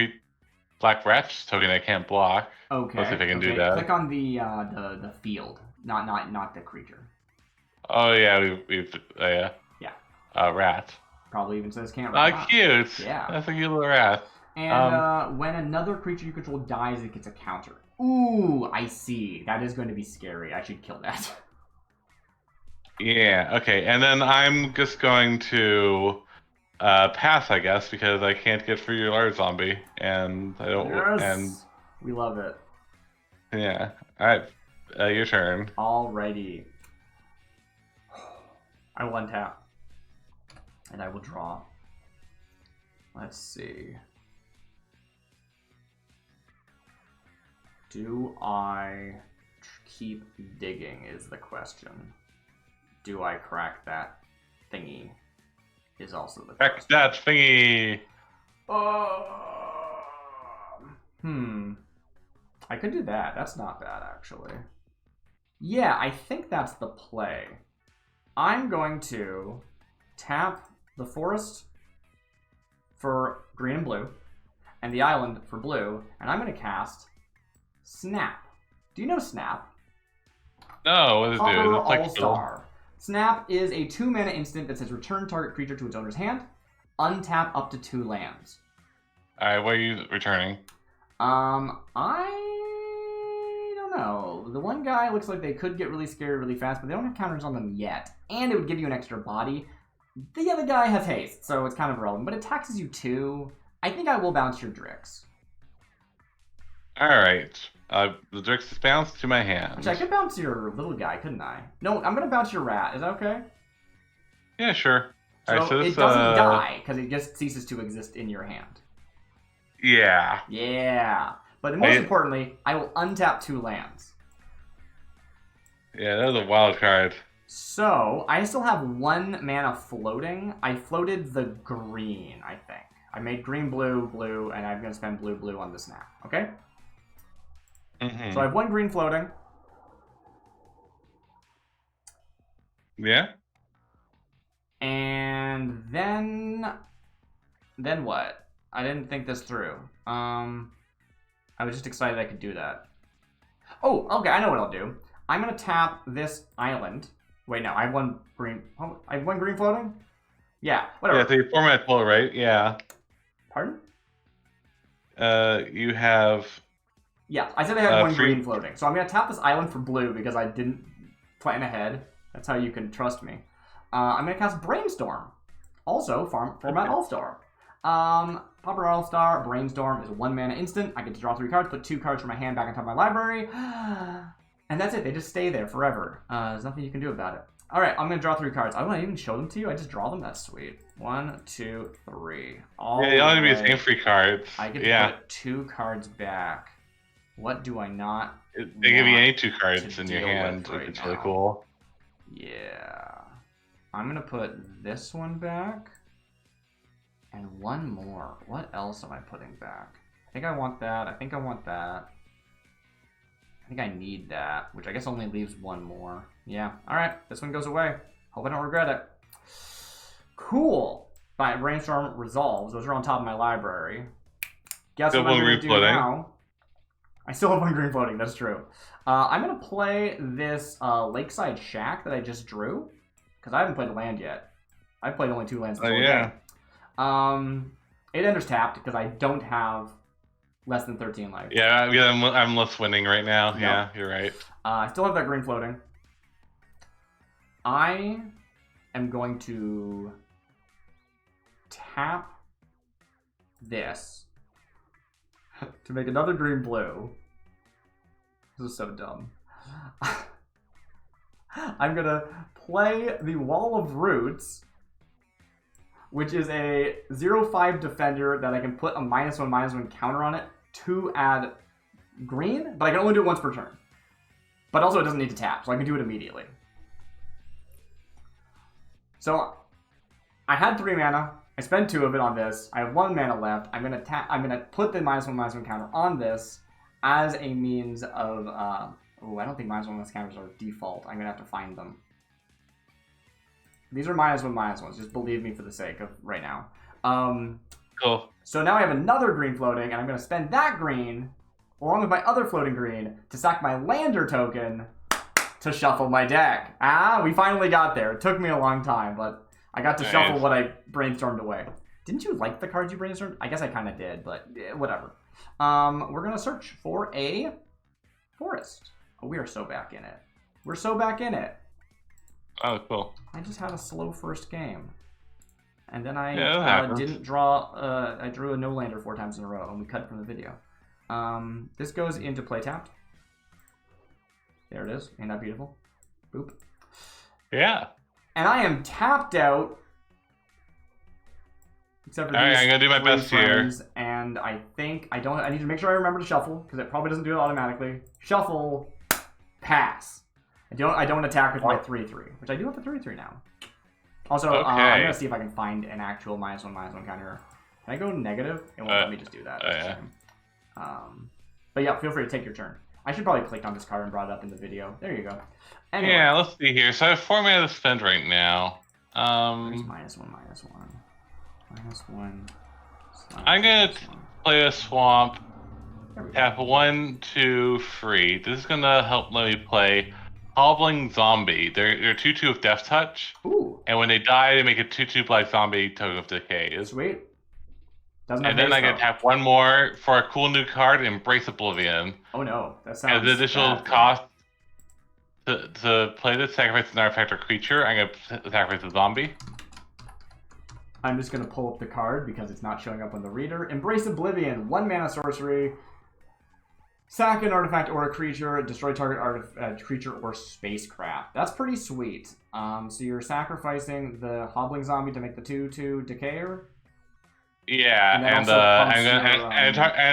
wretch token I can't block. Okay. Let's see if I can do that. Click on the field, not the creature. Oh yeah, we've yeah. Rat. Probably even says can't. Rat. Cute. Yeah. That's a cute little rat. And when another creature you control dies, it gets a counter. Ooh, I see. That is going to be scary. I should kill that. Yeah, okay. And then I'm just going to pass, I guess, because I can't get through your large zombie. And I don't... Yes! And we love it. Yeah. Alright, your turn. Alrighty. I will untap. And I will draw. Let's see. Do I keep digging is the question. Do I crack that thingy is also the question. Crack that thingy! I could do that. That's not bad, actually. Yeah, I think that's the play. I'm going to tap the forest for green and blue, and the island for blue, and I'm going to cast Snap. Do you know Snap? No, what does it do? It's like All-Star. Snap is a 2-mana instant that says return target creature to its owner's hand, untap up to 2 lands. Alright, what are you returning? I don't know. The one guy looks like they could get really scared really fast, but they don't have counters on them yet. And it would give you an extra body. The other guy has haste, so it's kind of irrelevant, but it taxes you 2. I think I will bounce your Drix. Alright. The Drix is bounced to my hand. Which I could bounce your little guy, couldn't I? No, I'm going to bounce your rat. Is that okay? Yeah, sure. So, Alright, so this, it doesn't die, because it just ceases to exist in your hand. Yeah. Yeah. But most importantly, I will untap 2 lands. Yeah, that was a wild card. So, I still have 1 mana floating. I floated the green, I think. I made green, blue, blue, and I'm going to spend blue, blue on the Snap. Okay? Mm-hmm. So I have 1 green floating. Yeah? And then what? I didn't think this through. I was just excited I could do that. Oh, okay, I know what I'll do. I'm going to tap this island. Wait, no, I have 1 green. Oh, I have 1 green floating? Yeah, whatever. Yeah, so you format full, right? Yeah. Pardon? You have... Yeah, I said I had 1 green floating. So I'm going to tap this island for blue because I didn't plan ahead. That's how you can trust me. I'm going to cast Brainstorm. Also, format All-Star. Pauper All-Star, Brainstorm is a 1-mana instant. I get to draw 3 cards, put 2 cards from my hand back on top of my library. And that's it. They just stay there forever. There's nothing you can do about it. All right, I'm going to draw 3 cards. I don't even show them to you. I just draw them. That's sweet. 1, 2, 3. Yeah, they only be the same 3 cards. I get to put 2 cards back. What do I not They give you any 2 cards in your hand, which is really cool. Yeah. I'm going to put this one back. And 1 more. What else am I putting back? I think I want that. I think I want that. I think I need that, which I guess only leaves 1 more. Yeah. All right. This one goes away. Hope I don't regret it. Cool. My Brainstorm resolves. Those are on top of my library. Guess what I'm going to do now? I still have 1 green floating. That's true. I'm going to play this Lakeside Shack that I just drew. Because I haven't played a land yet. I've played only 2 lands. Oh, yeah. It enters tapped because I don't have less than 13 life. Yeah, I'm less winning right now. Yep. Yeah, you're right. I still have that green floating. I am going to tap this to make another green blue. This is so dumb. I'm gonna play the Wall of Roots, which is a 0/5 defender that I can put a -1/-1 counter on it to add green, but I can only do it once per turn. But also it doesn't need to tap, so I can do it immediately. So I had 3 mana. I spent 2 of it on this. I have 1 mana left. I'm gonna put the -1/-1 counter on this as a means of I don't think -1/-1 counters are default. I'm gonna have to find them. These are -1/-1s. Just believe me for the sake of right now. Cool. So now I have another green floating, and I'm gonna spend that green along with my other floating green to sack my lander token to shuffle my deck. We finally got there. It took me a long time, but I got to shuffle what I brainstormed away. Didn't you like the cards you brainstormed? I guess I kind of did, but whatever. We're going to search for a forest. Oh, we are so back in it. We're so back in it. Oh, cool. I just had a slow first game. And then I didn't draw, I drew a no-lander 4 times in a row, and we cut from the video. This goes into play tapped. There it is. Ain't that beautiful? Boop. Yeah. And I am tapped out. Except for All right, I'm gonna do my best here. And I think I need to make sure I remember to shuffle because it probably doesn't do it automatically. Shuffle. Pass. I don't attack with my 3/3, which I do have a 3/3 now. Also, Okay. I'm gonna see if I can find an actual -1/-1 counter. Can I go negative? It won't let me just do that. Yeah. But yeah, feel free to take your turn. I should probably click on this card and brought it up in the video. There you go. Anyway. Yeah, let's see here. So I have 4 mana to spend right now. Where's -1/-1? -1. I'm gonna play a swamp. Tap 1, 2, free. This is gonna help let me play Hobbling Zombie. They're 2/2 of Death Touch. Ooh. And when they die, they make a 2/2 Black Zombie Token of Decay. Sweet. And then I get to tap 1 more for a cool new card, Embrace Oblivion. Oh no, that sounds As the additional bad. cost to play this, sacrifice an artifact or creature. I'm gonna sacrifice a zombie. I'm just gonna pull up the card because it's not showing up on the reader. Embrace Oblivion, 1 mana sorcery. Sack an artifact or a creature, destroy target creature or spacecraft. That's pretty sweet. So you're sacrificing the Hobbling Zombie to make the 2/2 Decayer. Yeah, and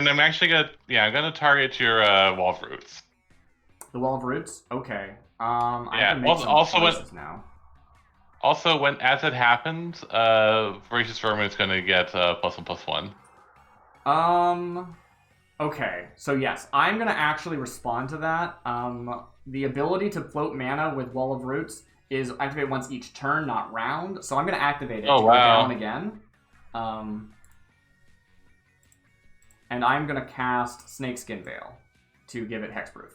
I'm actually I'm gonna target your Wall of Roots. The Wall of Roots. Okay. I Yeah. can make some choices now. Also, as it happens, Voracious Vermin is gonna get +1/+1. Okay, so yes, I'm going to actually respond to that. The ability to float mana with Wall of Roots is activate once each turn, not round. So I'm going to activate it to go down again. And I'm going to cast Snakeskin Veil to give it hexproof.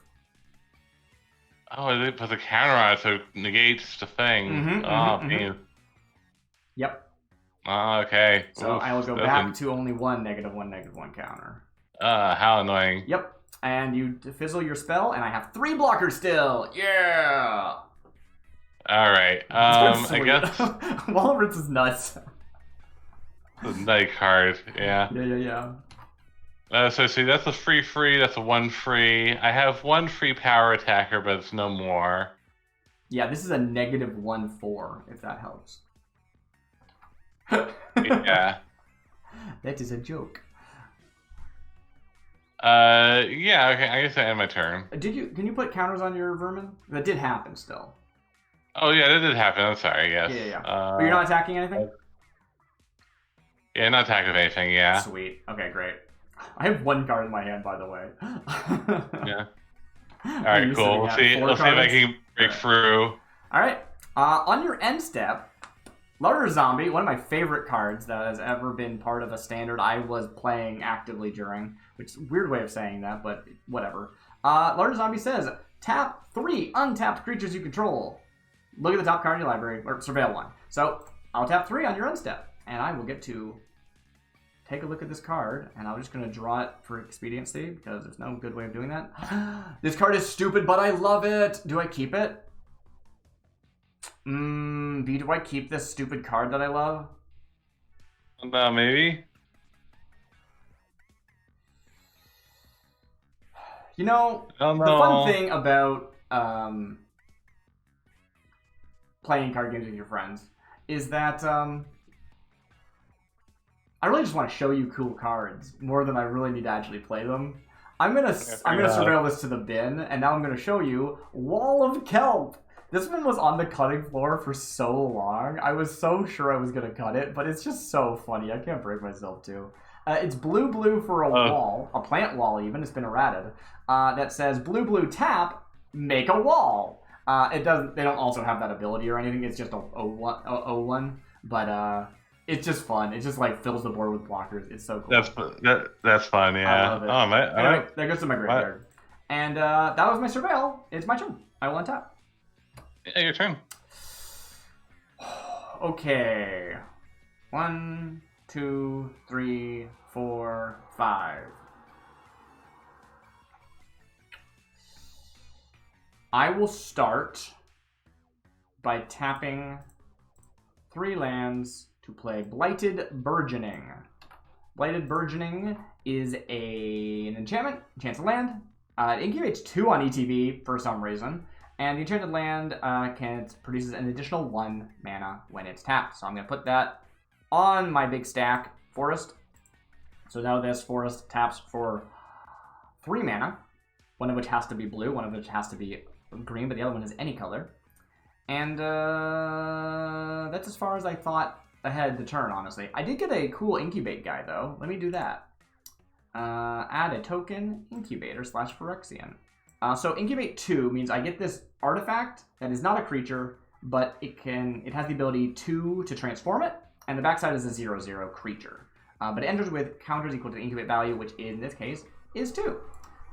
Oh, it puts a counter on it, so it negates the thing. Man. Yep. Okay. So I will go back to only 1 -1/-1 counter. How annoying. Yep. And you fizzle your spell, and I have 3 blockers still. Yeah. All right. I guess Wall of Roots is nuts. The night card. Yeah. Yeah. So see, that's a free. That's a 1 free. I have 1 free power attacker, but it's no more. Yeah, this is a -1/4, if that helps. Yeah. That is a joke. Yeah, okay, I guess I end my turn. Can you put counters on your vermin? That did happen still. Oh yeah, that did happen. I'm sorry, yes. Yeah. But you're not attacking anything? Yeah, not attacking with anything, yeah. Sweet. Okay, great. I have 1 card in my hand, by the way. Yeah. Alright, cool. Let's see if I can break through. Alright. On your end step, Larder Zombie, one of my favorite cards that has ever been part of a standard I was playing actively during, which is a weird way of saying that, but whatever. Larder Zombie says, tap 3 untapped creatures you control. Look at the top card in your library, or surveil 1. So, I'll tap 3 on your end step, and I will get to take a look at this card, and I'm just going to draw it for expediency, because there's no good way of doing that. This card is stupid, but I love it! Do I keep it? B, do I keep this stupid card that I love? Maybe. You know, the fun thing about playing card games with your friends is that I really just want to show you cool cards more than I really need to actually play them. I'm gonna surveil this to the bin, and now I'm gonna show you Wall of Kelp. This one was on the cutting floor for so long. I was so sure I was gonna cut it, but it's just so funny. I can't break myself too. It's blue for a wall, a plant wall even. It's been errated. That says blue tap, make a wall. It doesn't. They don't also have that ability or anything. It's just a 0/1, but it's just fun. It just like fills the board with blockers. It's so cool. That's fun. Yeah. I love it. Oh man. Anyway, that goes to my graveyard. And that was my surveil. It's my turn. I will untap. Yeah, your turn. Okay. 1, 2, 3, 4, 5. I will start by tapping 3 lands to play Blighted Burgeoning. Blighted Burgeoning is an enchantment, enchants a land. It incubates 2 on ETB for some reason. And the enchanted land produces an additional 1 mana when it's tapped. So I'm going to put that on my big stack forest. So now this forest taps for 3 mana. one of which has to be blue, one of which has to be green, but the other one is any color. And that's as far as I thought ahead the turn, honestly. I did get a cool incubate guy, though. Let me do that. Add a token, incubator / Phyrexian. So incubate 2 means I get this artifact that is not a creature, but it has the ability to transform it, and the backside is a 0/0 creature. But it enters with counters equal to the incubate value, which in this case is 2.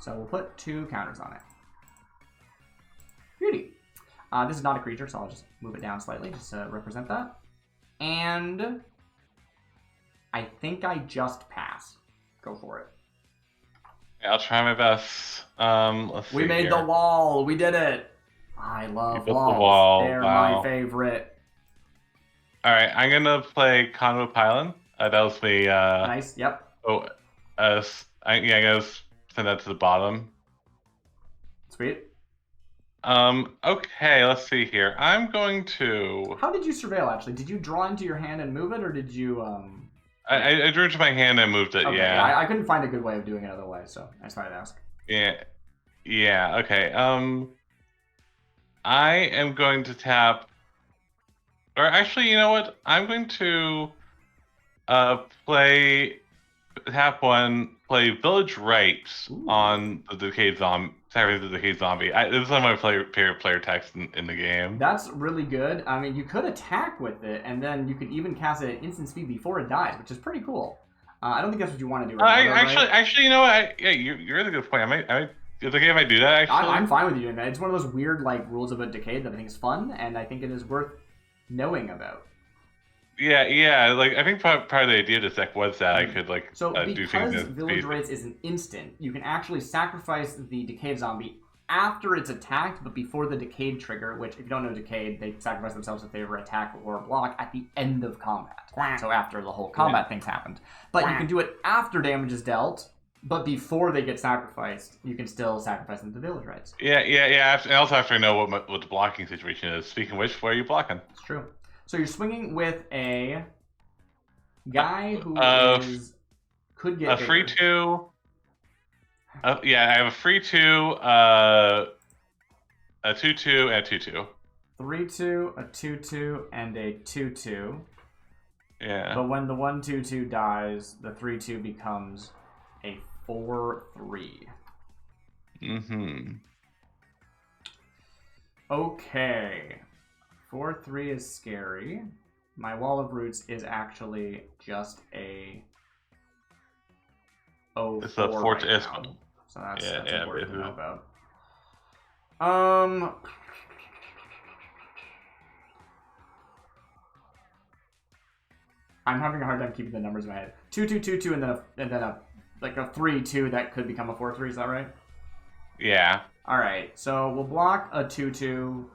So we'll put 2 counters on it. Beauty. This is not a creature, so I'll just move it down slightly just to represent that. And I think I just pass. Go for it. Yeah, I'll try my best. Let's see. We made the wall. We did it. I love walls. The wall. They're my favorite. All right, I'm gonna play Convo Pylon. That was the. Nice. Yep. Oh, I'm gonna send that to the bottom. Sweet. Okay, let's see here. I'm going to... How did you surveil, actually? Did you draw into your hand and move it, or did you, I drew into my hand and moved it, okay, yeah. I couldn't find a good way of doing it otherwise, so I just thought I'd ask. Yeah, okay. I am going to tap... Or actually, you know what? I'm going to tap 1, play Village Rites on the Decayed Zombie. Sorry, the Decayed Zombie. This is one of my favorite player texts in the game. That's really good. I mean, you could attack with it, and then you could even cast it at instant speed before it dies, which is pretty cool. I don't think that's what you want to do. Actually, you know what? You're a good point. Is it okay if I do that? Actually, I'm fine with you doing that. It's one of those weird rules about Decayed that I think is fun, and I think it is worth knowing about. Yeah. Like I think part of the idea of this deck was that I could do things. Because Village Rites is an instant, you can actually sacrifice the Decayed Zombie after it's attacked, but before the Decayed trigger. Which, if you don't know Decayed, they sacrifice themselves if they ever attack or block at the end of combat. So after the whole combat thing's happened. But you can do it after damage is dealt. But before they get sacrificed, you can still sacrifice them to Village Rites. Yeah. And also after I know what the blocking situation is. Speaking of which, where are you blocking? It's true. So you're swinging with a guy who could get a free 2. I have a free 2, a 2/2, and a 2/2. 3/2, a 2/2, and a 2/2. Yeah. But when the 1/2/2 dies, the 3/2 becomes a 4/3. Okay. 4/3 is scary. My Wall of Roots is actually just a 0/4 it's a 4 right now. So that's important to know about. I'm having a hard time keeping the numbers in my head. 2/2/2/2, and then a 3/2 that could become a 4/3. Is that right? Yeah. All right. So we'll block a 2/2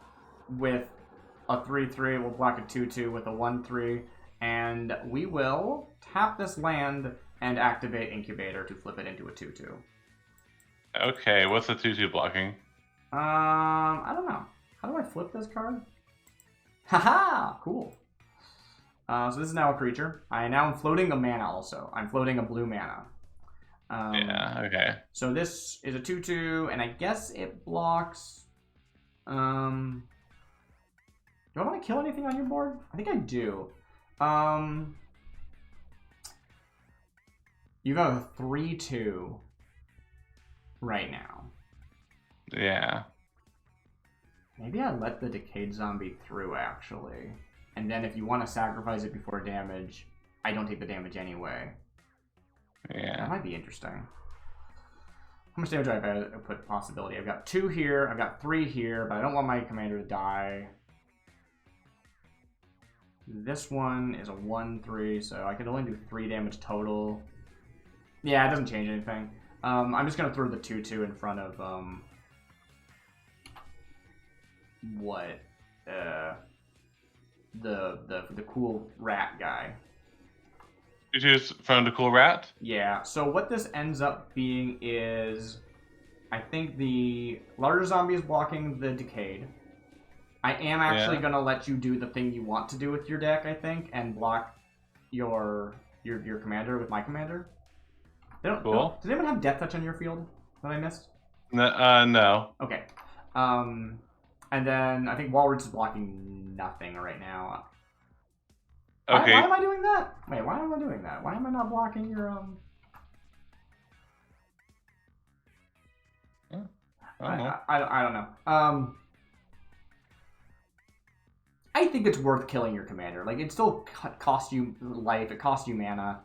with a 3/3. We'll block a 2/2 with a 1/3, and we will tap this land and activate Incubator to flip it into a 2/2. Okay, what's the 2/2 blocking? I don't know. How do I flip this card? Haha! Cool. So this is now a creature. I'm floating a mana also. I'm floating a blue mana. Okay. So this is a 2/2, and I guess it blocks... do I want to kill anything on your board? I think I do. You got a 3/2 right now. Yeah. Maybe I let the Decayed Zombie through, actually. And then if you want to sacrifice it before damage, I don't take the damage anyway. Yeah. That might be interesting. How much damage do I have to put possibility? I've got 2 here, I've got 3 here, but I don't want my commander to die. This one is a 1/3, so I can only do 3 damage total. Yeah, it doesn't change anything. I'm just gonna throw the 2/2 in front of the cool rat guy. 2/2's from the cool rat? Yeah. So what this ends up being is, I think the larger zombie is blocking the Decayed. I am actually gonna let you do the thing you want to do with your deck, I think, and block your commander with my commander. Cool. Does anyone have Death Touch on your field that I missed? No. Okay. And then I think Walrus is blocking nothing right now. Okay. Why am I doing that? Wait, why am I doing that? Why am I not blocking your I don't know. I think it's worth killing your commander. Like, it still costs you life. It costs you mana.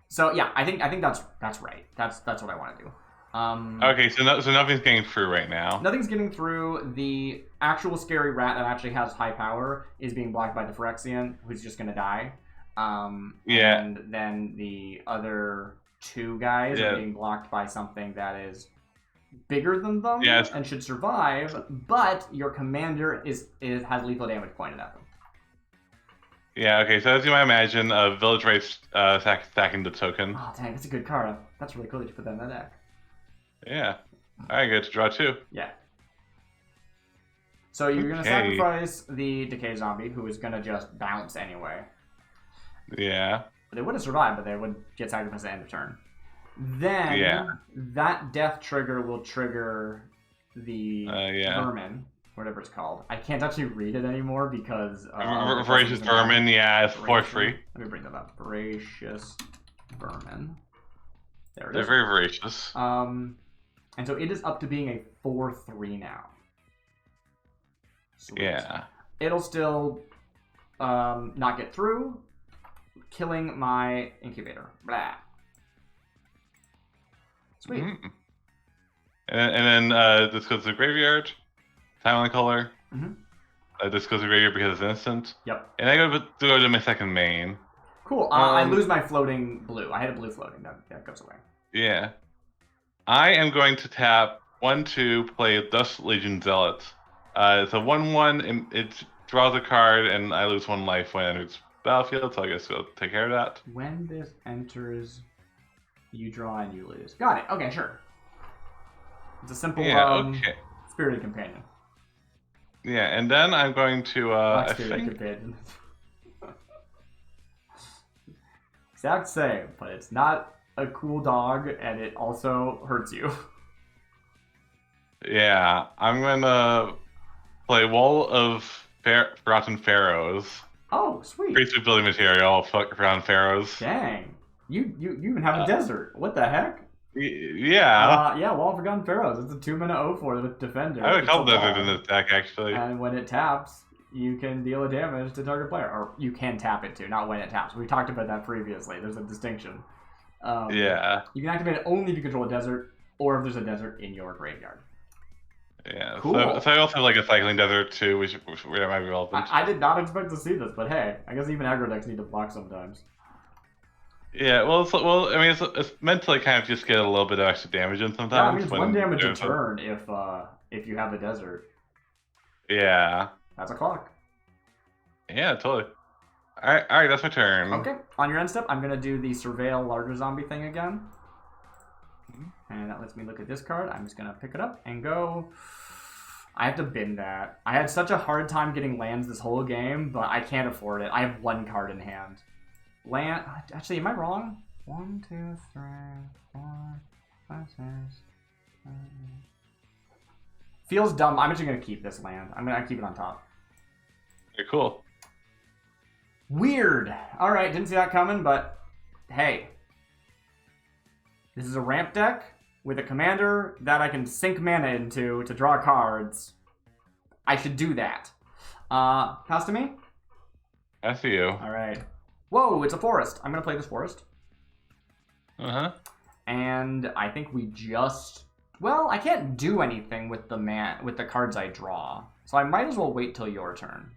So yeah, I think that's right. That's what I want to do. Okay, so nothing's getting through right now. Nothing's getting through. The actual scary rat that actually has high power is being blocked by the Phyrexian, who's just gonna die. Yeah. And then the other two guys are being blocked by something that is bigger than them and should survive, but your commander has lethal damage pointed at them. Yeah, okay, so as you might imagine, Village Race stacking the token. Oh, dang, that's a good card. That's really cool that you put that in that deck. Yeah. Alright, good to draw 2. Yeah. So you're going to sacrifice the Decay Zombie, who is going to just bounce anyway. Yeah. They would have survived, but they would get sacrificed at the end of turn. Then that death trigger will trigger the vermin, whatever it's called. I can't actually read it anymore because Voracious Vermin, it's 4-3. Let me bring that up. Voracious Vermin. There it is. They're very voracious. And so it is up to being a 4-3 now. Sweet. Yeah. It'll still not get through, killing my incubator. Blah. Sweet. Mm-hmm. And then this goes to the graveyard. Timeline Culler. This goes to the graveyard because it's instant. Yep. And I go to my second main. Cool. I lose my floating blue. I had a blue floating. That goes away. Yeah. I am going to tap 1-2, play Dust Legion Zealot. It's a 1-1. It draws a card, and I lose 1 life when it enters battlefield, so I guess we'll take care of that. When this enters, you draw and you lose. Got it. Okay, sure. It's a simple Spirited Companion. Yeah, and then I'm going to... Spirited Companion. Exact same, but it's not a cool dog, and it also hurts you. Yeah, I'm gonna play Wall of Forgotten Pharaohs. Oh, sweet. Creative building material, Forgotten Pharaohs. Dang. You even have a desert. What the heck? Yeah. Yeah, Wall of Forgotten Pharaohs. It's a 2-mana 0/4 with Defender. I have a couple deserts in this deck, actually. And when it taps, you can deal a damage to target player. Or you can tap it too, not when it taps. We talked about that previously. There's a distinction. Yeah. You can activate it only if you control a desert, or if there's a desert in your graveyard. Yeah. Cool. So I also have like a cycling desert too, which might be relevant. I did not expect to see this, but hey, I guess even aggro decks need to block sometimes. Yeah, I mean, it's meant to like kind of just get a little bit of extra damage in sometimes. Yeah, I mean, it's 1 damage a turn if you have a desert. Yeah. That's a clock. Yeah, totally. Alright, that's my turn. Okay, on your end step, I'm going to do the Surveil Larger Zombie thing again. And that lets me look at this card. I'm just going to pick it up and go. I have to bin that. I had such a hard time getting lands this whole game, but I can't afford it. I have 1 card in hand. Land. Actually, am I wrong? 1, 2, 3, 4, 5, 6, 7. Feels dumb. I'm actually going to keep this land. I'm going to keep it on top. Okay, cool. Weird. Alright, didn't see that coming, but hey. This is a ramp deck with a commander that I can sink mana into to draw cards. I should do that. Pass to me? Pass to you. Alright. Whoa, it's a forest. I'm going to play this forest. Uh-huh. And I think we just... Well, I can't do anything with the cards I draw. So I might as well wait till your turn.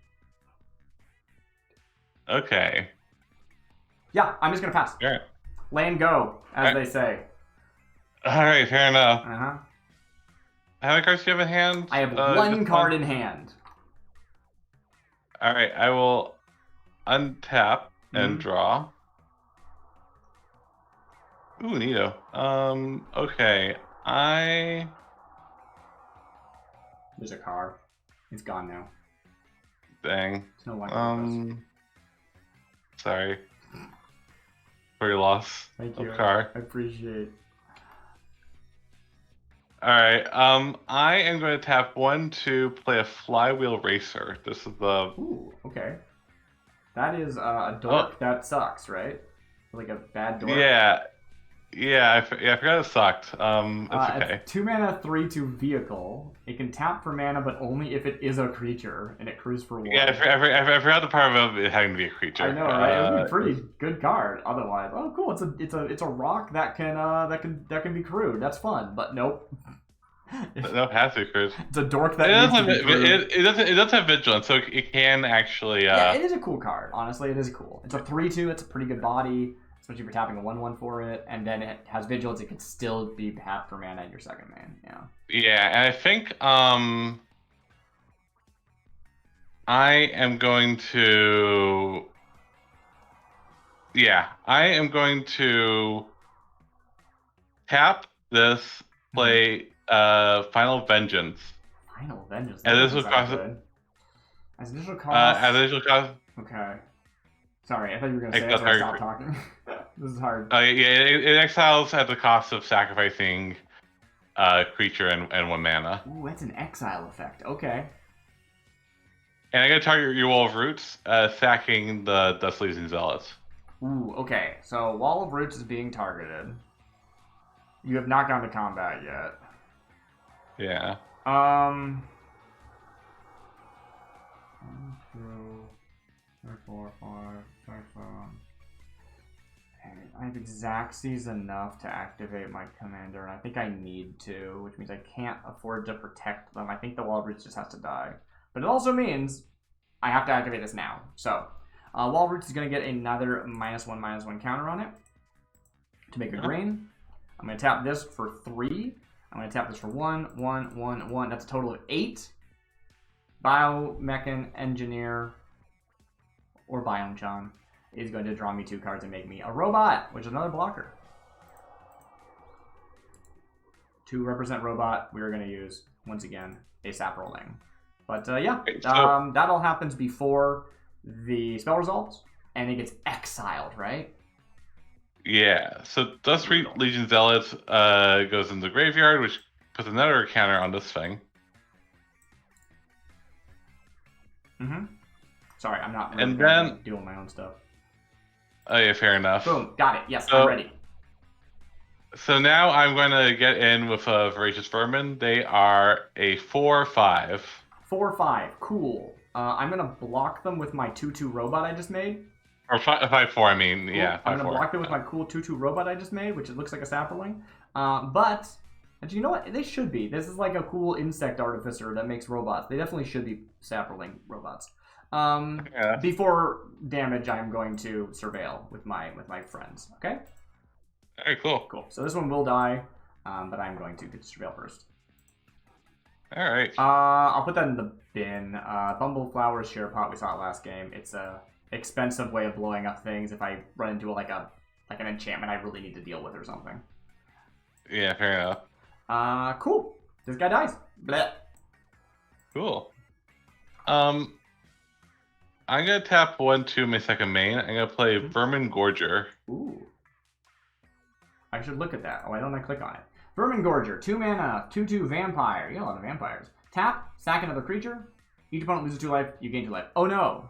Okay. Yeah, I'm just going to pass. Alright. Land go, as they say. Alright, fair enough. Uh-huh. How many cards do you have in hand? I have 1 card in hand. Alright, I will untap and draw. Ooh, neato. Okay. There's a car. It's gone now. Dang. It's no longer sorry. For your loss. Thank you. Of car. I appreciate. All right. I am going to tap 1 to play a Flywheel Racer. This is the. Ooh, okay. That is a dork that sucks, right? Like a bad dork. Yeah. Yeah, I forgot it sucked. It's okay. It's 2 mana, 3/2 vehicle. It can tap for mana, but only if it is a creature, and it crews for 1. Yeah, I forgot the part of it having to be a creature. I know, right? It would be a pretty good card. Otherwise, oh, cool! It's a rock that can be crewed. That's fun, but nope. No, has to be crewed. It's a dork that needs to be crewed. It does have vigilance, so it can actually. Yeah, it is a cool card. Honestly, it is cool. It's a 3/2. It's a pretty good body, especially if you're tapping a 1/1 for it, and then it has vigilance. It can still be half for mana in your second man. Yeah. Yeah, and I think I am going to. Yeah, I am going to tap this, play Final Vengeance. Final Vengeance. And this will cost. As initial cost. As initial cost. Okay. Sorry, I thought you were going to say it, so I stopped talking. This is hard. Yeah, it exiles at the cost of sacrificing creature and 1 mana. Ooh, that's an exile effect. Okay. And I gotta target your Wall of Roots, sacking the Dustleaves and Zealots. Ooh, okay. So Wall of Roots is being targeted. You have not gone to combat yet. Yeah. 1, 2, 3, 4, 5, 6, 7. I have Xaxes enough to activate my commander, and I think I need to, which means I can't afford to protect them. I think the Wall of Roots just has to die. But it also means I have to activate this now. So, Wall of Roots is going to get another -1/-1 counter on it to make a green. I'm going to tap this for 3. I'm going to tap this for 1, 1, 1, 1. That's a total of 8. Biomechan Engineer or Biomechan is going to draw me 2 cards and make me a robot, which is another blocker. To represent robot, we are going to use, once again, a sap rolling. But yeah, that all happens before the spell resolves, and it gets exiled, right? Yeah, so Dust Legion Zealots goes in the graveyard, which puts another counter on this thing. Sorry, I'm not and then doing my own stuff. Oh yeah, fair enough. Boom, got it. Yes, I'm ready. So now I'm going to get in with a Voracious Vermin. They are a 4/5. 4/5, cool. I'm gonna block them with my 2/2 robot I just made. Or 5/4, I mean, cool. yeah. 5/4. I'm gonna block them with my cool 2/2 robot I just made, which it looks like a sapperling. But you know what? They should be. This is like a cool insect artificer that makes robots. They definitely should be sapperling robots. Before damage, I'm going to surveil with my friends. Okay. Very cool. Cool. So this one will die, but I'm going to surveil first. All right. I'll put that in the bin. Bumbleflower's Share Pot, we saw it last game. It's a expensive way of blowing up things if I run into like an enchantment I really need to deal with or something. Yeah, fair enough. Cool. This guy dies. Blech. Cool. I'm gonna tap 1/2 in my second main. I'm gonna play Vermin Gorger. Ooh. I should look at that. Why don't I click on it? Vermin Gorger, 2 mana, 2/2 vampire. You got a lot of vampires. Tap, sack another creature. Each opponent loses 2 life, you gain 2 life. Oh no!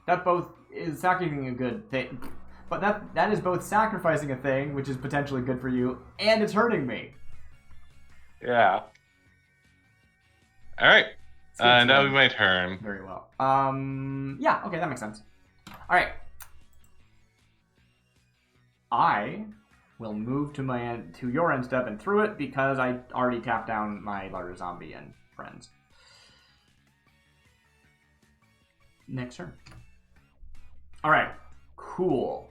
That both is sacrificing a good thing. But that is both sacrificing a thing, which is potentially good for you, and it's hurting me. Yeah. Alright. Now will be my turn. Very well. Yeah, okay, that makes sense. Alright. I will move to your end step and through it because I already tapped down my larger zombie and friends. Next turn. Alright, cool.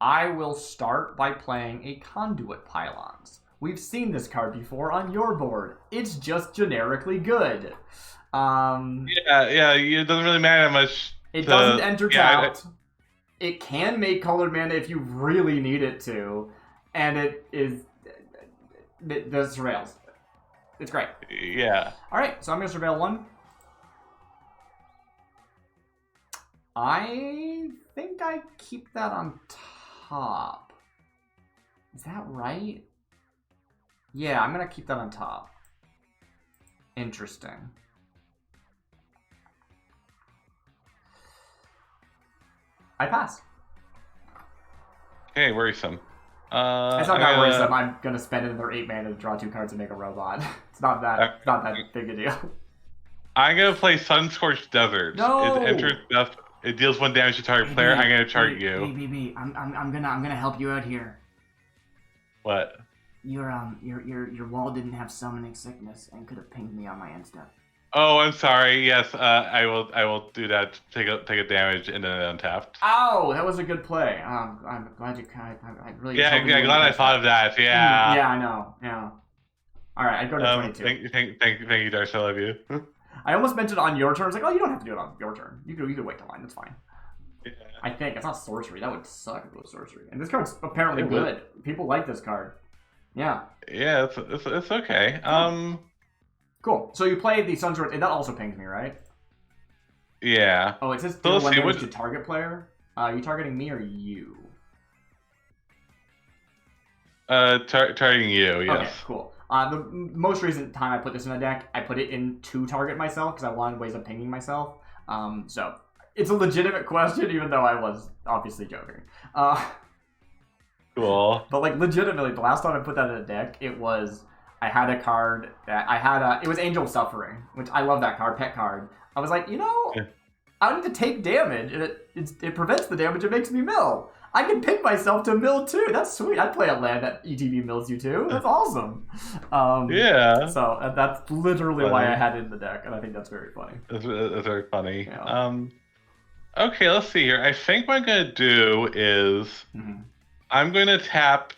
I will start by playing a Conduit Pylons. We've seen this card before on your board. It's just generically good. Yeah, it doesn't really matter much. It doesn't enter tapped. It can make colored mana if you really need it to. And it surveils. It's great. Yeah. Alright, so I'm going to surveil 1. I think I keep that on top. Is that right? Yeah, I'm gonna keep that on top. Interesting. I pass. Okay, worrisome. It's not that worrisome. I'm gonna spend another 8 mana to draw 2 cards and make a robot. It's not that big a deal. I'm gonna play Sunscorched Desert. No! It enters death. It deals 1 damage to target player. I'm gonna target you. BB, I'm gonna help you out here. What? Your wall didn't have summoning sickness and could have pinged me on my end step. Oh, I'm sorry. Yes, I will do that. Take a damage and then untapped. Oh, that was a good play. I'm glad you. I really. Yeah, glad I thought of that. Yeah. Yeah, I know. Yeah. All right, I go to 22. Thank you, Darcy. I love you. I almost mentioned on your turn. I was like, oh, you don't have to do it on your turn. You could wait till mine. That's fine. Yeah. I think it's not sorcery. That would suck if it was sorcery. And this card's apparently good. People like this card. Yeah. Yeah, it's okay. Cool. So you play the Sunsword, and that also pings me, right? Yeah. Oh, it says deal 1 damage to target player. Are you targeting me or you? Targeting you. Yes. Okay, cool. The most recent time I put this in a deck, I put it in to target myself because I wanted ways of pinging myself. So it's a legitimate question, even though I was obviously joking. Cool. But like legitimately, the last time I put that in a deck, I had a card that it was Angel of Suffering, which I love that card, pet card. I was like, I need to take damage, and it prevents the damage. It makes me mill. I can pick myself to mill too. That's sweet. I'd play a land that ETB mills you too. That's awesome. Yeah. So that's literally why I had it in the deck, and I think that's very funny. That's very funny. Yeah. Okay, let's see here. I think what I'm gonna do is I'm going to tap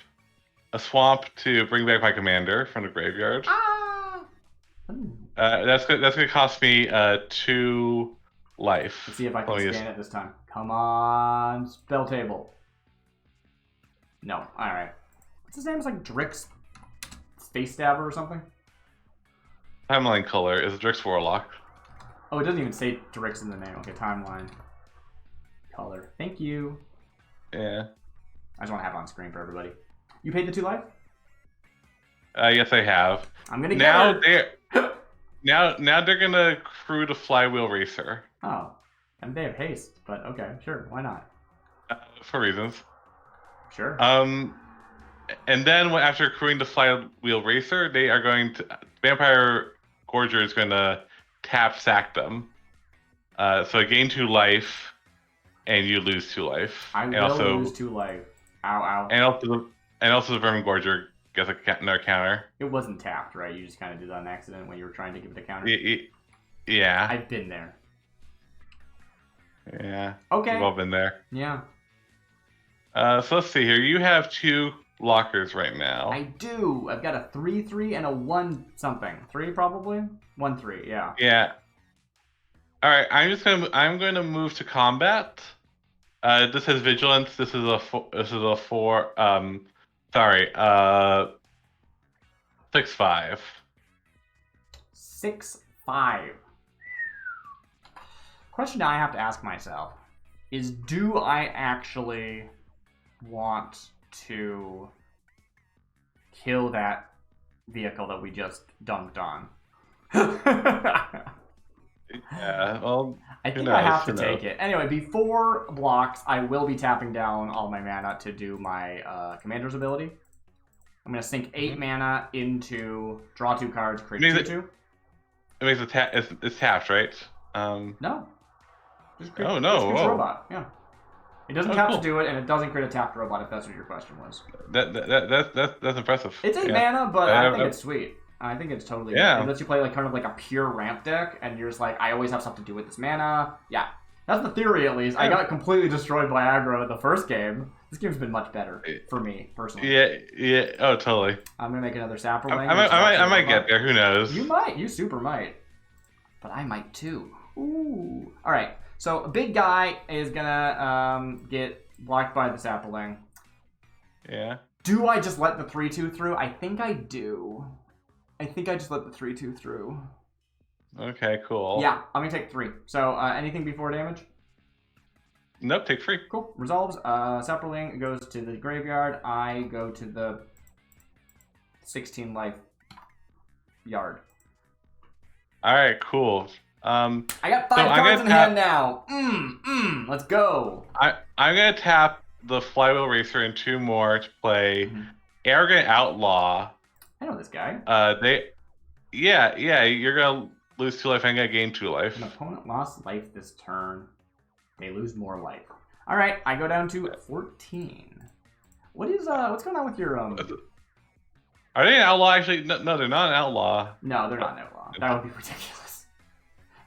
a swamp to bring back my commander from the graveyard. That's gonna cost me 2 life. Let's see if I can scan it this time. Come on, Spelltable. No, all right. What's his name? It's like Drix Face Stabber or something. Timeline Culler is Drix Warlock. Oh, it doesn't even say Drix in the name. Okay, Timeline Culler. Thank you. Yeah. I just want to have it on screen for everybody. You paid the 2 life? Yes, I have. I'm gonna get her. Now they're gonna crew the Flywheel Racer. Oh, and they have haste, but okay, sure, why not? For reasons. Sure. And then after crewing the Flywheel Racer, they are going to Vampire Gorger is going to sack them. So I gain 2 life, and you lose 2 life. I will lose 2 life. Ow, ow. And also the Vermin Gorger gets another counter. It wasn't tapped, right? You just kind of did that on accident when you were trying to give it a counter. Yeah. I've been there. Yeah. Okay. We've all been there. Yeah. So let's see here. You have 2 lockers right now. I do. I've got a 3/3 and a 1-something. 3 probably. 1/3. Yeah. Yeah. All right. I'm going to move to combat. This has vigilance. This is a 4. Sorry. 6/5. 6/5. Question I have to ask myself is, do I actually want to kill that vehicle that we just dunked on? Yeah, well, I think I have to take it. Anyway, before blocks, I will be tapping down all my mana to do my commander's ability. I'm going to sink 8 mana into draw 2 cards, create 2/2. It makes it's tapped, right? No. Just create, oh, no. Just robot. Yeah. It doesn't tap to do it, and it doesn't create a tapped robot, if that's what your question was. That's impressive. It's 8 mana, but I think it's sweet. I think it's totally good. It lets you play like kind of like a pure ramp deck, and you're just like, I always have stuff to do with this mana. Yeah. That's the theory, at least. I got completely destroyed by aggro in the first game. This game's been much better for me, personally. Yeah. Oh, totally. I'm going to make another Sapperling. I might get there. Who knows? You might. You super might. But I might, too. Ooh. All right. So, a big guy is going to get blocked by the Sapperling. Yeah. Do I just let the 3/2 through? I think I do. I think I just let the 3/2 through. Okay, cool. Yeah, I'm going to take 3. So, anything before damage? Nope, take 3. Cool. Resolves. Sapperling goes to the graveyard. I go to the 16 life yard. Alright, cool. I got 5 cards in hand now. Let's go. I'm gonna tap the Flywheel Racer and 2 more to play Arrogant Outlaw. I know this guy. Yeah, you're gonna lose 2 life and I'm gonna gain 2 life. An opponent lost life this turn. They lose more life. All right, I go down to 14. What's going on with your Are they an outlaw? Actually, no, they're not an outlaw. No, they're not an outlaw. That would be ridiculous.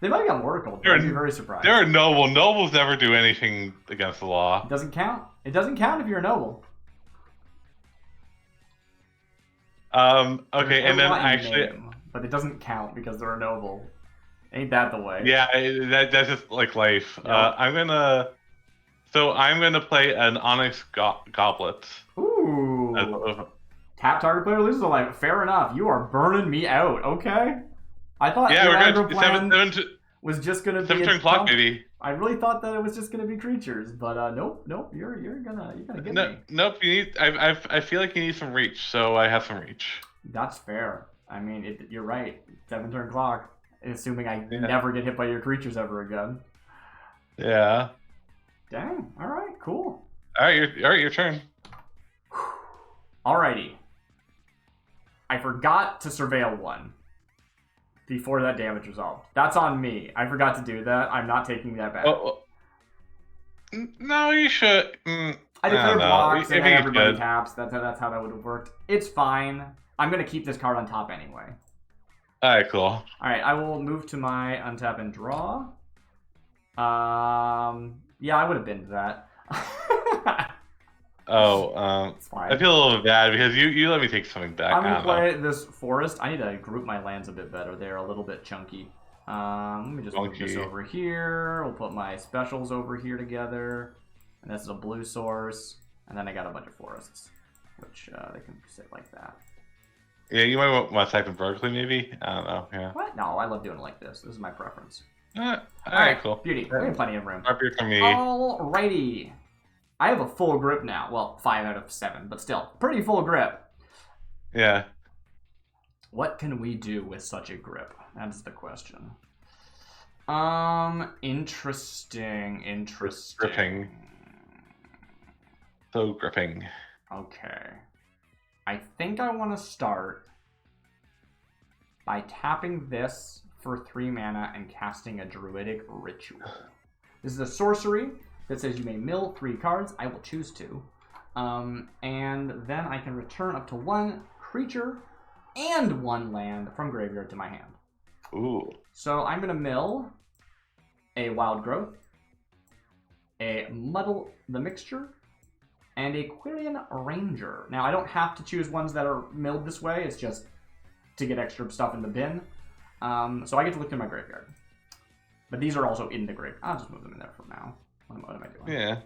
They might be on Oracle. I'd be very surprised. They're a noble. Nobles never do anything against the law. It doesn't count. It doesn't count if you're a noble. Okay, and then actually, but it doesn't count because they're a noble. Ain't that the way? Yeah, that's just like life. Yep. I'm gonna play an Onyx Goblet. Ooh. Tap target player loses a life. Fair enough. You are burning me out. Okay. I thought your aggro plan was just gonna be 7-turn clock, maybe. I really thought that it was just gonna be creatures, but nope. You're gonna get me. Nope. You need. I feel like you need some reach, so I have some reach. That's fair. I mean, you're right. 7-turn clock. Assuming I never get hit by your creatures ever again. Yeah. Dang. All right. Cool. All right. Your turn. Alrighty. I forgot to surveil 1 before that damage resolved. That's on me. I forgot to do that. I'm not taking that back. No, you should. I declare blocks and everybody taps. That's how that would have worked. It's fine. I'm gonna keep this card on top anyway. Alright, cool. Alright, I will move to my untap and draw. Yeah, I would have been to that. It's fine. I feel a little bit bad because you let me take something back. I'm gonna play this forest. I need to group my lands a bit better. They're a little bit chunky. Let me just move this over here. We'll put my specials over here together. And this is a blue source. And then I got a bunch of forests, which they can sit like that. Yeah, you might want to type in vertically, maybe? I don't know, yeah. What? No, I love doing it like this. This is my preference. Alright, cool. Beauty. We have plenty of room. Up here for me. Alrighty. I have a full grip now. Well, 5 out of 7, but still. Pretty full grip. Yeah. What can we do with such a grip? That's the question. Interesting. Gripping. So gripping. Okay. I think I want to start by tapping this for 3 mana and casting a Druidic Ritual. This is a sorcery that says you may mill 3 cards. I will choose to. And then I can return up to 1 creature and 1 land from graveyard to my hand. Ooh. So I'm going to mill a Wild Growth, a Muddle the Mixture, and a Quirion Ranger. Now, I don't have to choose ones that are milled this way. It's just to get extra stuff in the bin. So I get to look in my graveyard. But these are also in the graveyard. I'll just move them in there for now. What am I doing? Yeah.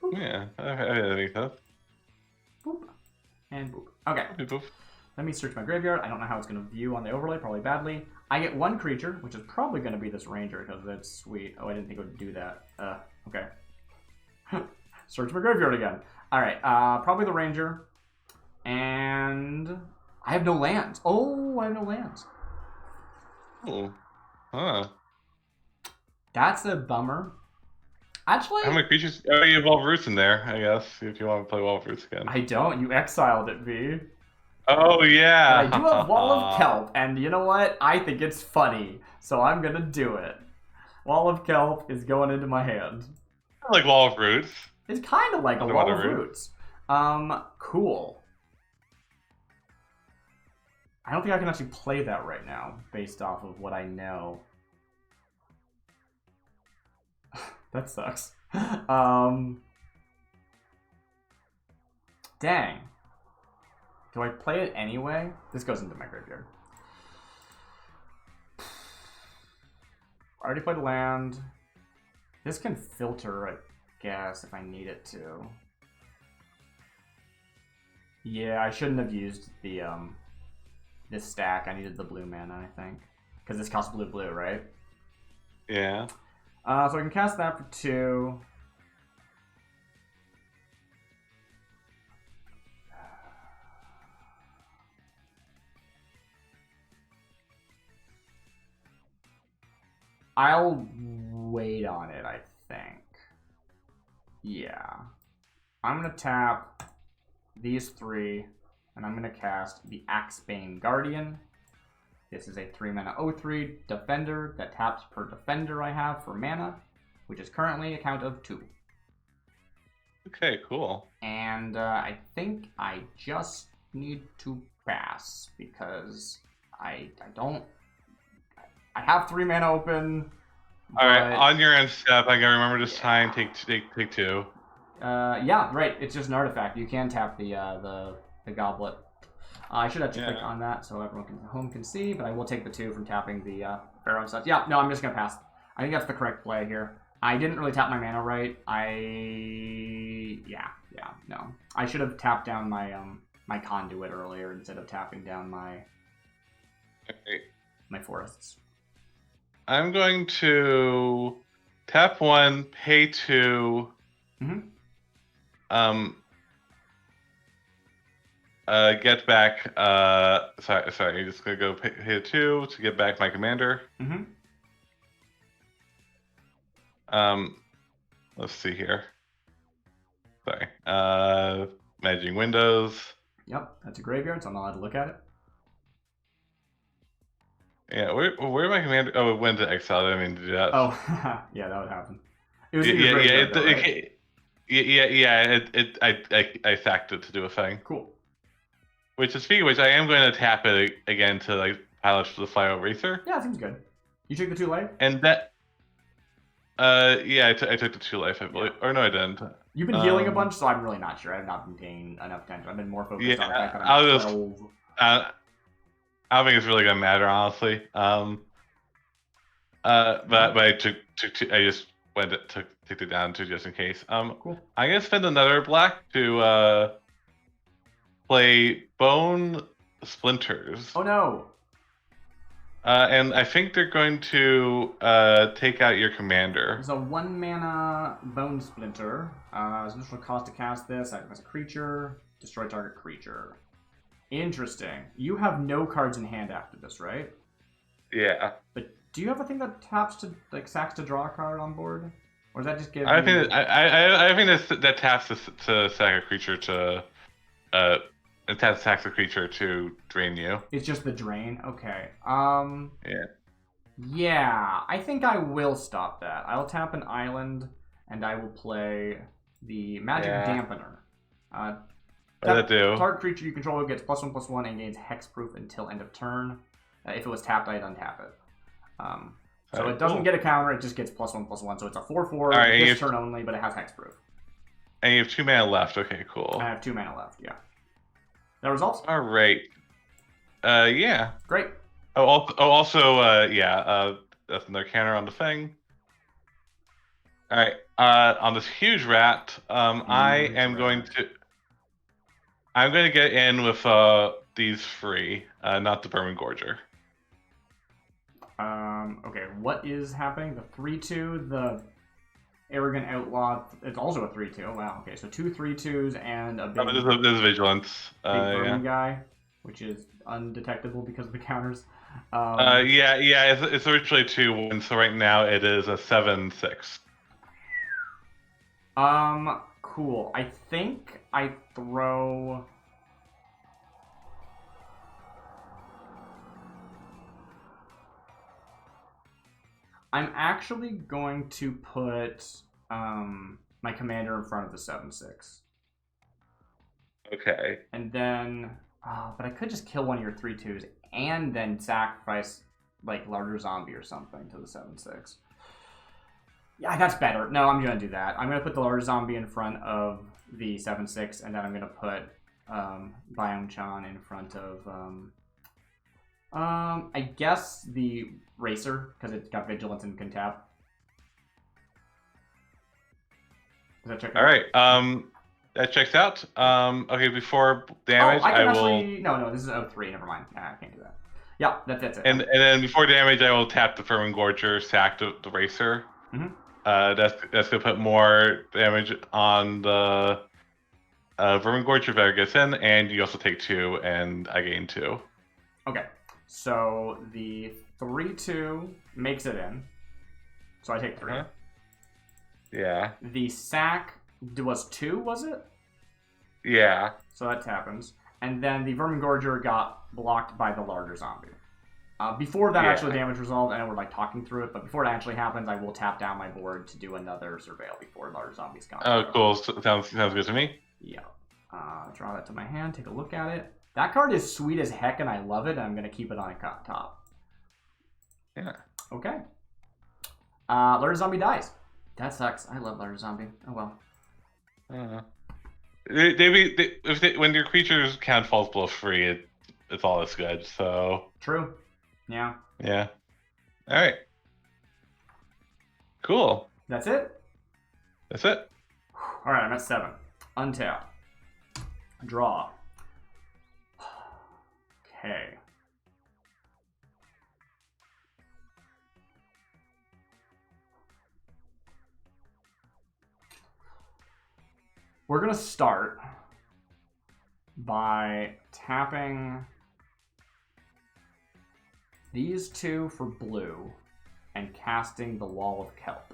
Boop. Yeah, I think so. Boop. And boop. Okay. Boop. Let me search my graveyard. I don't know how it's going to view on the overlay. Probably badly. I get 1 creature, which is probably going to be this Ranger because that's sweet. Oh, I didn't think it would do that. Okay. Search my graveyard again. Alright, probably the Ranger. And I have no lands. Oh, I have no lands. Oh. Huh. That's a bummer. Actually... How many creatures? Oh, you have Wild Roots in there, I guess, if you want to play Wild Roots again. I don't. You exiled it, V. Oh, yeah. But I do have Wall of Kelp, and you know what? I think it's funny, so I'm gonna do it. Wall of Kelp is going into my hand. I like Wall of Roots. It's kind of like a Wall of Roots. Cool. I don't think I can actually play that right now, based off of what I know. That sucks. Dang. Do I play it anyway? This goes into my graveyard. I already played land. This can filter, I guess, if I need it to. Yeah, I shouldn't have used the this stack. I needed the blue mana, I think. Because this costs blue, right? Yeah. So I can cast that for 2. I'll wait on it, I think. Yeah. I'm going to tap these 3, and I'm going to cast the Axebane Guardian. This is a 3-mana 0/3 defender that taps per defender I have for mana, which is currently a count of 2. Okay, cool. And I think I just need to pass because I have 3 mana open. All right, on your end step, I gotta remember this time. Take 2. Yeah, right. It's just an artifact. You can tap the goblet. I should actually click on that so everyone at home can see, but I will take the 2 from tapping the Pharaoh stuff. Yeah, no, I'm just gonna pass. I think that's the correct play here. I didn't really tap my mana right. No. I should have tapped down my my conduit earlier instead of tapping down my forests. I'm going to tap 1, pay 2. Get back. Sorry. You're just gonna go pay 2 to get back my commander. Let's see here. Sorry. Managing windows. Yep, that's a graveyard, so I'm not allowed to look at it. Yeah, where my commander? Oh, it went to exile. I didn't mean to do that. Oh, yeah, that would happen. It was in your graveyard, though, right? I sacked it to do a thing. Cool. Which is speaking of which, I am going to tap it again to like pilot for the Flyover Racer. Yeah, seems good. You took the 2 life? And that. I took the 2 life, I believe. Or no, I didn't. You've been healing a bunch, so I'm really not sure. I've not been paying enough attention. I've been more focused on the fact that I'm 12. I don't think it's really gonna matter, honestly. But I took I just took it down to just in case. Cool. I'm gonna spend another black to play Bone Splinters. Oh no. And I think they're going to take out your commander. There's a 1-mana Bone Splinter. Initial cost to cast this. As a creature, destroy target creature. Interesting. You have no cards in hand after this, right? Yeah. But do you have a thing that taps to sacks to draw a card on board, or does that just give? I think that taps to sack a creature to attacks a creature to drain you. It's just the drain. Okay. Yeah. Yeah, I think I will stop that. I'll tap an island, and I will play the Magic Dampener. What does it do? Target creature you control gets +1/+1 and gains hexproof until end of turn. If it was tapped, I'd untap it. So it doesn't get a counter; it just gets +1/+1. So it's a 4/4 this turn only, but it has hexproof. And you have 2 mana left. Okay, cool. I have 2 mana left. Yeah. That results? All right. Yeah. Great. Also, that's another counter on the thing. All right. On this huge rat, I'm going to get in with these 3, not the Vermin Gorger. Okay, what is happening? The 3/2, the Arrogant Outlaw. It's also a 3/2. Wow. Okay, so 2 3/2s and a big. There's Vigilance. Big Vermin guy, which is undetectable because of the counters. It's originally 2/1, so right now it is a 7/6. Cool. I think I throw. I'm actually going to put my commander in front of the 7/6. Okay. And then, but I could just kill one of your 3/2s and then sacrifice like larger zombie or something to the 7/6. Yeah, that's better. No, I'm gonna do that. I'm gonna put the larger zombie in front of the 7/6, and then I'm gonna put Biomechan in front of I guess the Racer, because it's got Vigilance and can tap. Does that check out? Alright, that checks out. Okay, before damage, I will... No, this is 0/3, never mind. I can't do that. Yeah, that's it. And then before damage, I will tap the Vermin Gorger, sack the Racer. That's going to put more damage on the Vermin Gorger that gets in, and you also take 2, and I gain 2. Okay. So the 3/2 makes it in. So I take 3. Yeah. The sack was 2, was it? Yeah. So that happens. And then the Vermin Gorger got blocked by the larger zombie. Before that actually damage resolved, I know we're like talking through it, but before it actually happens, I will tap down my board to do another surveil before larger zombies come. Oh, cool. Sounds good to me. Yeah. Draw that to my hand, take a look at it. That card is sweet as heck, and I love it, and I'm going to keep it on top. Yeah. Okay. Larger zombie dies. That sucks. I love larger zombie. Oh well. When your creature's count falls below 3, it's all as good. So true. Yeah. Yeah. All right. Cool. That's it. That's it. All right, I'm at 7. Untap. Draw. Okay. We're going to start by tapping these 2 for blue and casting the Wall of Kelp.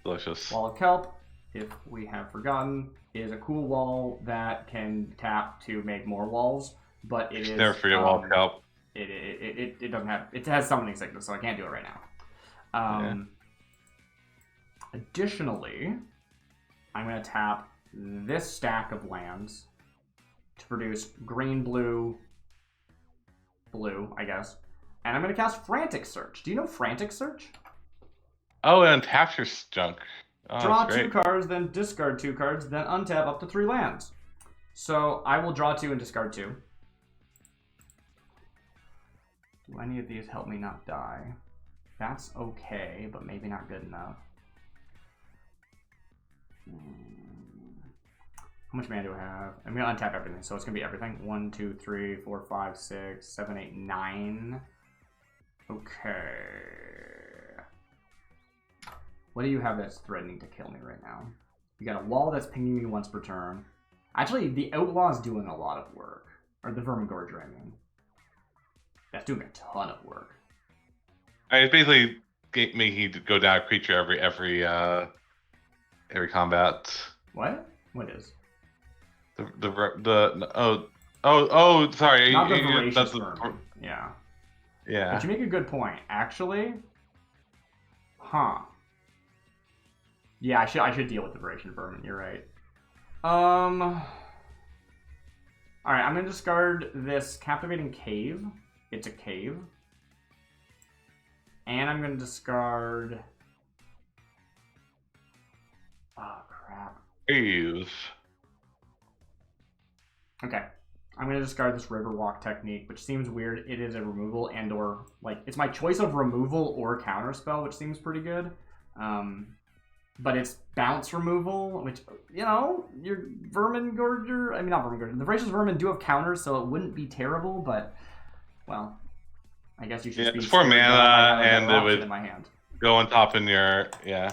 Delicious. Wall of Kelp, if we have forgotten, is a cool wall that can tap to make more walls, but it is... Never forget Wall of Kelp. It doesn't have... It has summoning sickness, so I can't do it right now. Additionally, I'm going to tap this stack of lands to produce green, blue, I guess. And I'm going to cast Frantic Search. Do you know Frantic Search? Oh, and untap your junk. Oh, draw 2 cards, then discard 2 cards, then untap up to 3 lands. So I will draw 2 and discard 2. Do any of these help me not die? That's okay, but maybe not good enough. How much mana do I have? I'm going to untap everything, so it's going to be everything. 1, 2, 3, 4, 5, 6, 7, 8, 9. Okay. What do you have that's threatening to kill me right now? You got a wall that's pinging me once per turn. Actually, the Outlaw is doing a lot of work. Or the Vermin Gorger, I mean. That's doing a ton of work. It's basically making you go down a creature every combat. What? What is? Sorry. Not the voracious vermin. Yeah. Yeah. But you make a good point. Actually, yeah, I should deal with the voracious vermin. You're right. All right, I'm gonna discard this Captivating Cave. It's a cave. And I'm gonna discard. Oh crap. Cave. Okay. I'm going to discard this Riverwalk technique, which seems weird. It is a removal and or, like, it's my choice of removal or counterspell, which seems pretty good. But it's bounce removal, which, you know, your Vermin Gorger, I mean, not Vermin Gorger, the Voracious Vermin do have counters, so it wouldn't be terrible, but, well, I guess you should be... It's 4 mana, and it would in my hand. Go on top in your, Yeah.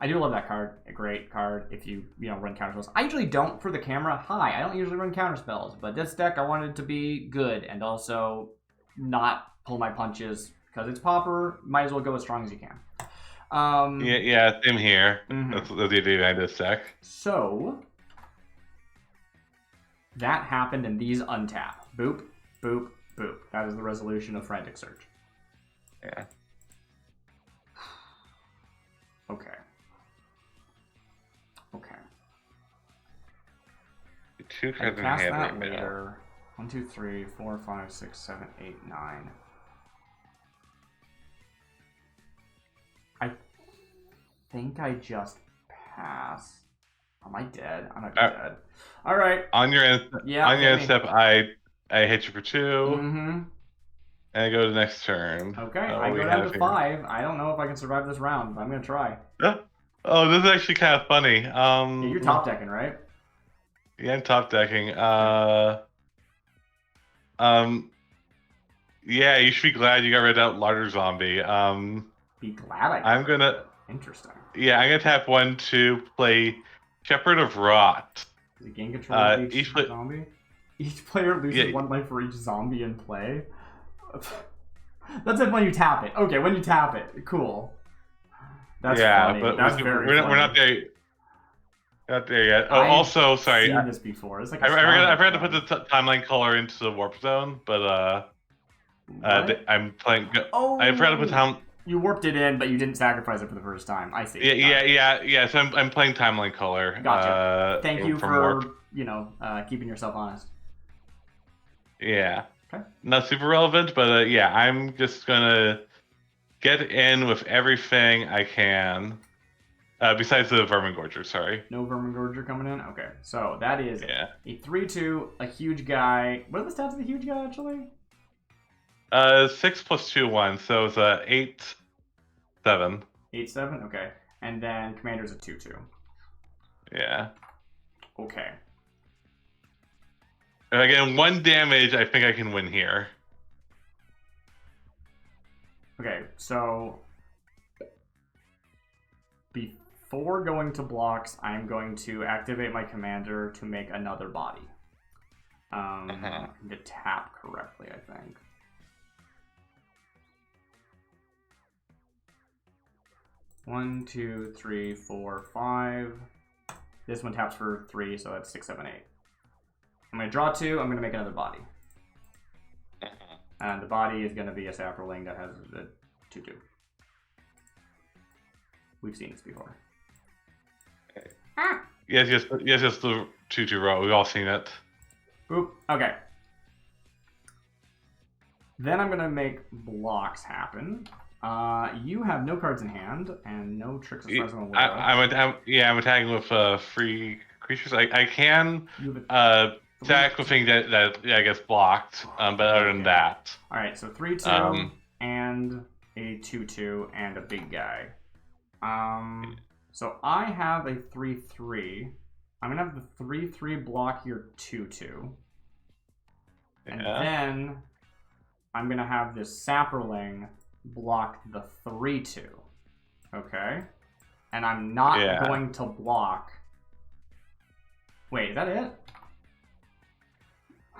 I do love that card. A great card if you run counterspells. I usually don't for the camera. I don't usually run counterspells, but this deck I wanted to be good and also not pull my punches because it's Pauper. Might as well go as strong as you can. Yeah, same here. That's the idea behind this deck. So that happened, and these untap. Boop, boop, boop. That is the resolution of Frantic Search. Yeah. Okay. Two cards in cast hand that right later. 1, 2, 3, 4, 5, 6, 7, 8, 9. I think I just pass. Am I dead? I'm not dead. All right. On your end, step, I hit you for 2. And I go to the next turn. Okay, I go down to 5. I don't know if I can survive this round, but I'm gonna try. Oh, this is actually kind of funny. Yeah, you're top decking, right? Yeah, I'm top decking. Yeah, you should be glad you got rid of that larger zombie. Be glad I'm gonna. Interesting. Yeah, I'm gonna tap 1 to play Shepherd of Rot. Does it gain control of each zombie? Each player loses 1 life for each zombie in play. That's it when you tap it. Okay, when you tap it. Cool. That's funny. But That's very funny. We're not there. Not there yet. Oh, also, sorry. I've seen this before. It's like I forgot to put the timeline color into the warp zone, but I'm playing. Oh, I forgot to put time. You warped it in, but you didn't sacrifice it for the first time. I see. Yeah. So I'm playing timeline color. Gotcha. Thank you for warp. keeping yourself honest. Yeah. Okay. Not super relevant, but yeah, I'm just gonna get in with everything I can. Besides the Vermingorger, sorry. No Vermingorger coming in? Okay. So that is a 3/2, a huge guy. What are the stats of the huge guy, actually? 6 + 2, 1. So it's 8, 7. 8, 7? Okay. And then Commander's a 2/2. Yeah. Okay. If I get 1 damage, I think I can win here. Okay, so before going to blocks, I'm going to activate my commander to make another body. To tap correctly, I think. One, 2, 3, 4, 5. This one taps for 3, so that's 6, 7, 8. I'm going to draw 2. I'm going to make another body. And the body is going to be a Saproling that has a 2/2. We've seen this before. Okay. Yes, the 2/2 row. We've all seen it. Boop. Okay. Then I'm going to make blocks happen. You have no cards in hand and no tricks as far as I'm aware of. I'm attacking with free creatures. I can attack with things that gets blocked, but other than that. Alright, so 3/2 and a 2/2 and a big guy. So I have a 3/3. I'm gonna have the 3/3 block your 2/2. And then I'm gonna have this Saproling block the 3/2. Okay? And I'm not going to block. Wait, is that it?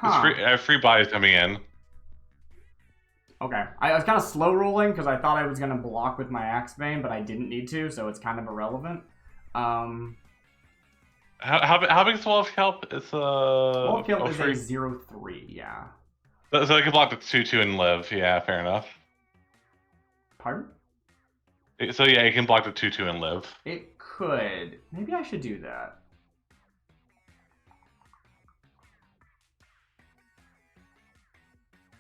I have 3 bodies coming in. Okay. I was kind of slow rolling because I thought I was going to block with my Axebane, but I didn't need to, so it's kind of irrelevant. How big is Wall of Kelp? It's Wall of Kelp is a 0/3, yeah. So I can block the 2/2 and live. Yeah, fair enough. Pardon? So yeah, you can block the 2/2 and live. It could. Maybe I should do that.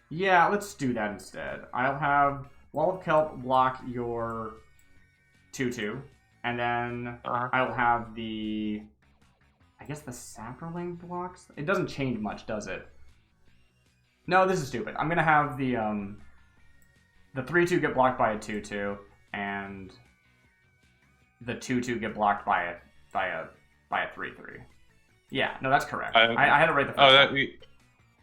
Yeah, let's do that instead. I'll have Wall of Kelp block your 2/2, and then I'll have the... I guess the Saproling blocks? It doesn't change much, does it? No, this is stupid. I'm gonna have the 3/2 get blocked by a 2/2, and the 2/2 get blocked by a 3/3. Yeah, no, that's correct. I had it right the first time.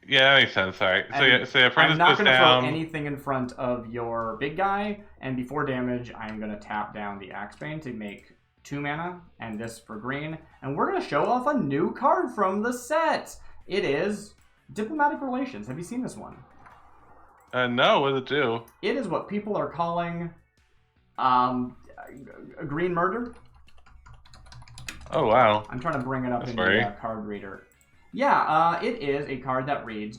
Yeah, that makes sense. All right. I'm not going to throw anything in front of your big guy, and before damage, I'm going to tap down the Axebane to make 2 mana, and this for green, and we're going to show off a new card from the set. It is Diplomatic Relations. Have you seen this one? No, what does it do? It is what people are calling a green murder. Oh, wow. I'm trying to bring it up in the card reader. Yeah, it is a card that reads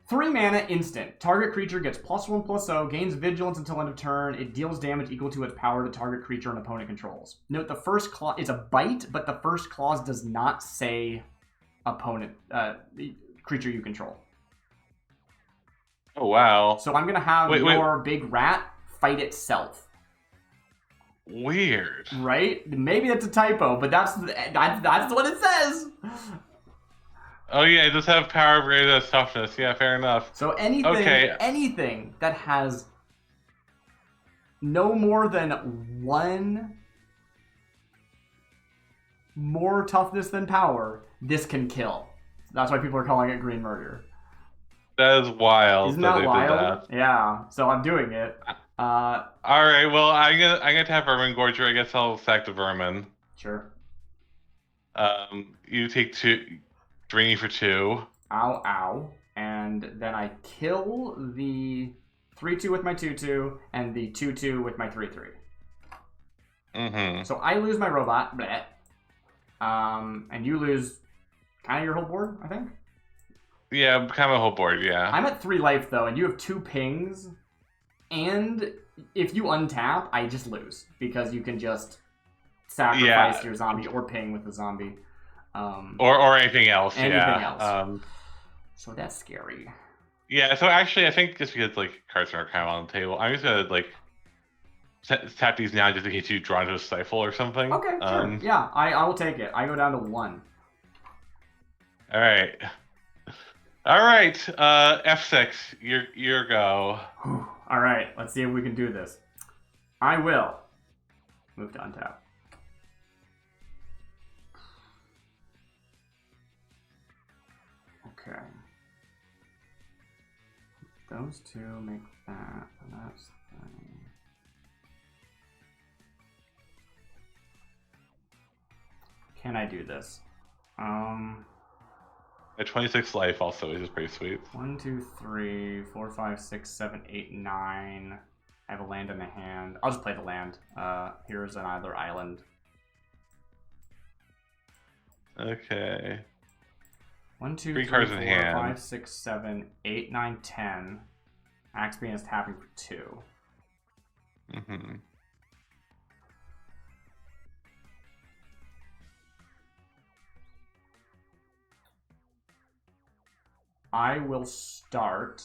3 mana instant. Target creature gets +1/+0, gains vigilance until end of turn. It deals damage equal to its power to target creature an opponent controls. Note the first clause is a bite, but the first clause does not say opponent creature you control. Oh wow. So I'm gonna have your big rat fight itself. Weird. Right? Maybe that's a typo, but that's what it says. Oh yeah, it does have power greater than toughness. Yeah, fair enough. So anything that has no more than 1 more toughness than power, this can kill. That's why people are calling it green murder. That is wild. Isn't that wild? Yeah. So I'm doing it. All right. Well, I'm gonna tap Vermingorger. I guess I'll sack the vermin. Sure. You take 2. Stringy for 2. Ow, ow. And then I kill the 3/2 with my 2/2, and the 2/2 with my 3/3. Mm-hmm. So I lose my robot, bleh. And you lose kind of your whole board, I think. Yeah, kind of a whole board. Yeah. I'm at 3 life though, and you have 2 pings. And if you untap, I just lose because you can just sacrifice your zombie or ping with the zombie. Or anything else. Anything else. So that's scary. Yeah, so actually I think just because like cards are kind of on the table, I'm just gonna like tap these now just in case you draw into a stifle or something. Okay, sure. Yeah, I will take it. I go down to 1. Alright. Alright, F6, your go. Alright, let's see if we can do this. I will move to untap. Okay. Those 2 make that, and that's 3. Can I do this? At 26 life also, which is pretty sweet. 1, 2, 3, 4, 5, 6, 7, 8, 9. I have a land in the hand. I'll just play the land. Here's another island. Okay. 1, 2, 3 3, cards 4, in hand. 5, 6, 7, 8, 9, 10. Axebane is tapping for 2. Mm-hmm. I will start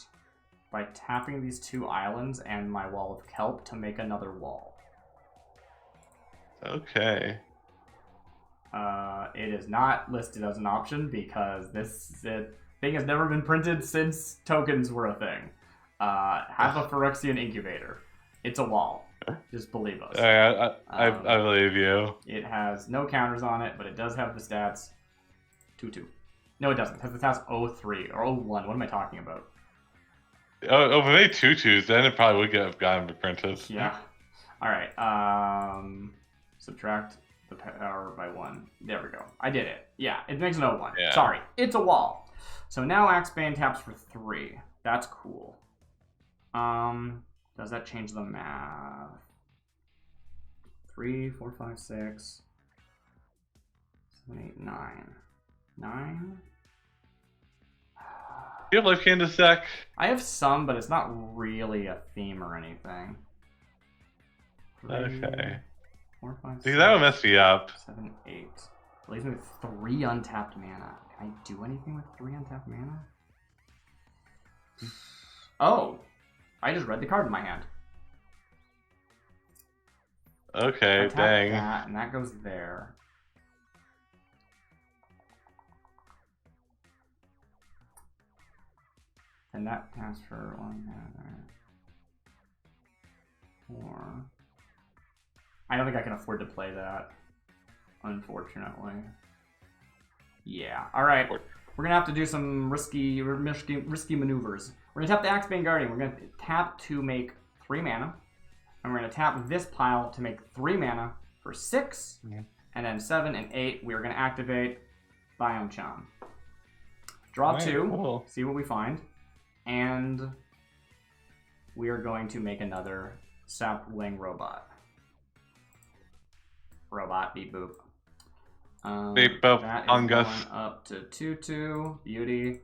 by tapping these 2 islands and my wall of kelp to make another wall. Okay. It is not listed as an option because this thing has never been printed since tokens were a thing. Have a Phyrexian incubator. It's a wall. Just believe us. I believe you. It has no counters on it, but it does have the stats 2/2. No, it doesn't. It has the stats 0/3 or 0/1. What am I talking about? Oh, if it made 2/2s, then it probably would have gotten printed. Yeah. All right. Subtract the power by 1. There we go. I did it. Yeah, it makes an 0/1. Yeah. Sorry, it's a wall. So now Axebane taps for 3. That's cool. Does that change the math? 3, 4, 5, 6, 7, 8, 9. 9? Do you have life gain this deck? I have some, but it's not really a theme or anything. 3, Okay. 4, 5, 6, See, that would mess me up. 7, 8. It leaves me with 3 untapped mana. Can I do anything with 3 untapped mana? Oh! I just read the card in my hand. Okay, dang. That, and that goes there. And that counts for 1 mana. 4. I don't think I can afford to play that, unfortunately. Yeah. All right. We're gonna have to do some risky maneuvers. We're gonna tap the Axebane Guardian. We're gonna tap to make 3 mana, and we're gonna tap this pile to make 3 mana for 6, and then 7 and 8. We are gonna activate Biomechan. Draw 2. Cool. See what we find, and we are going to make another sapling robot. Robot, beep boop. Beep boop, that is fungus. going up to 2/2. Beauty.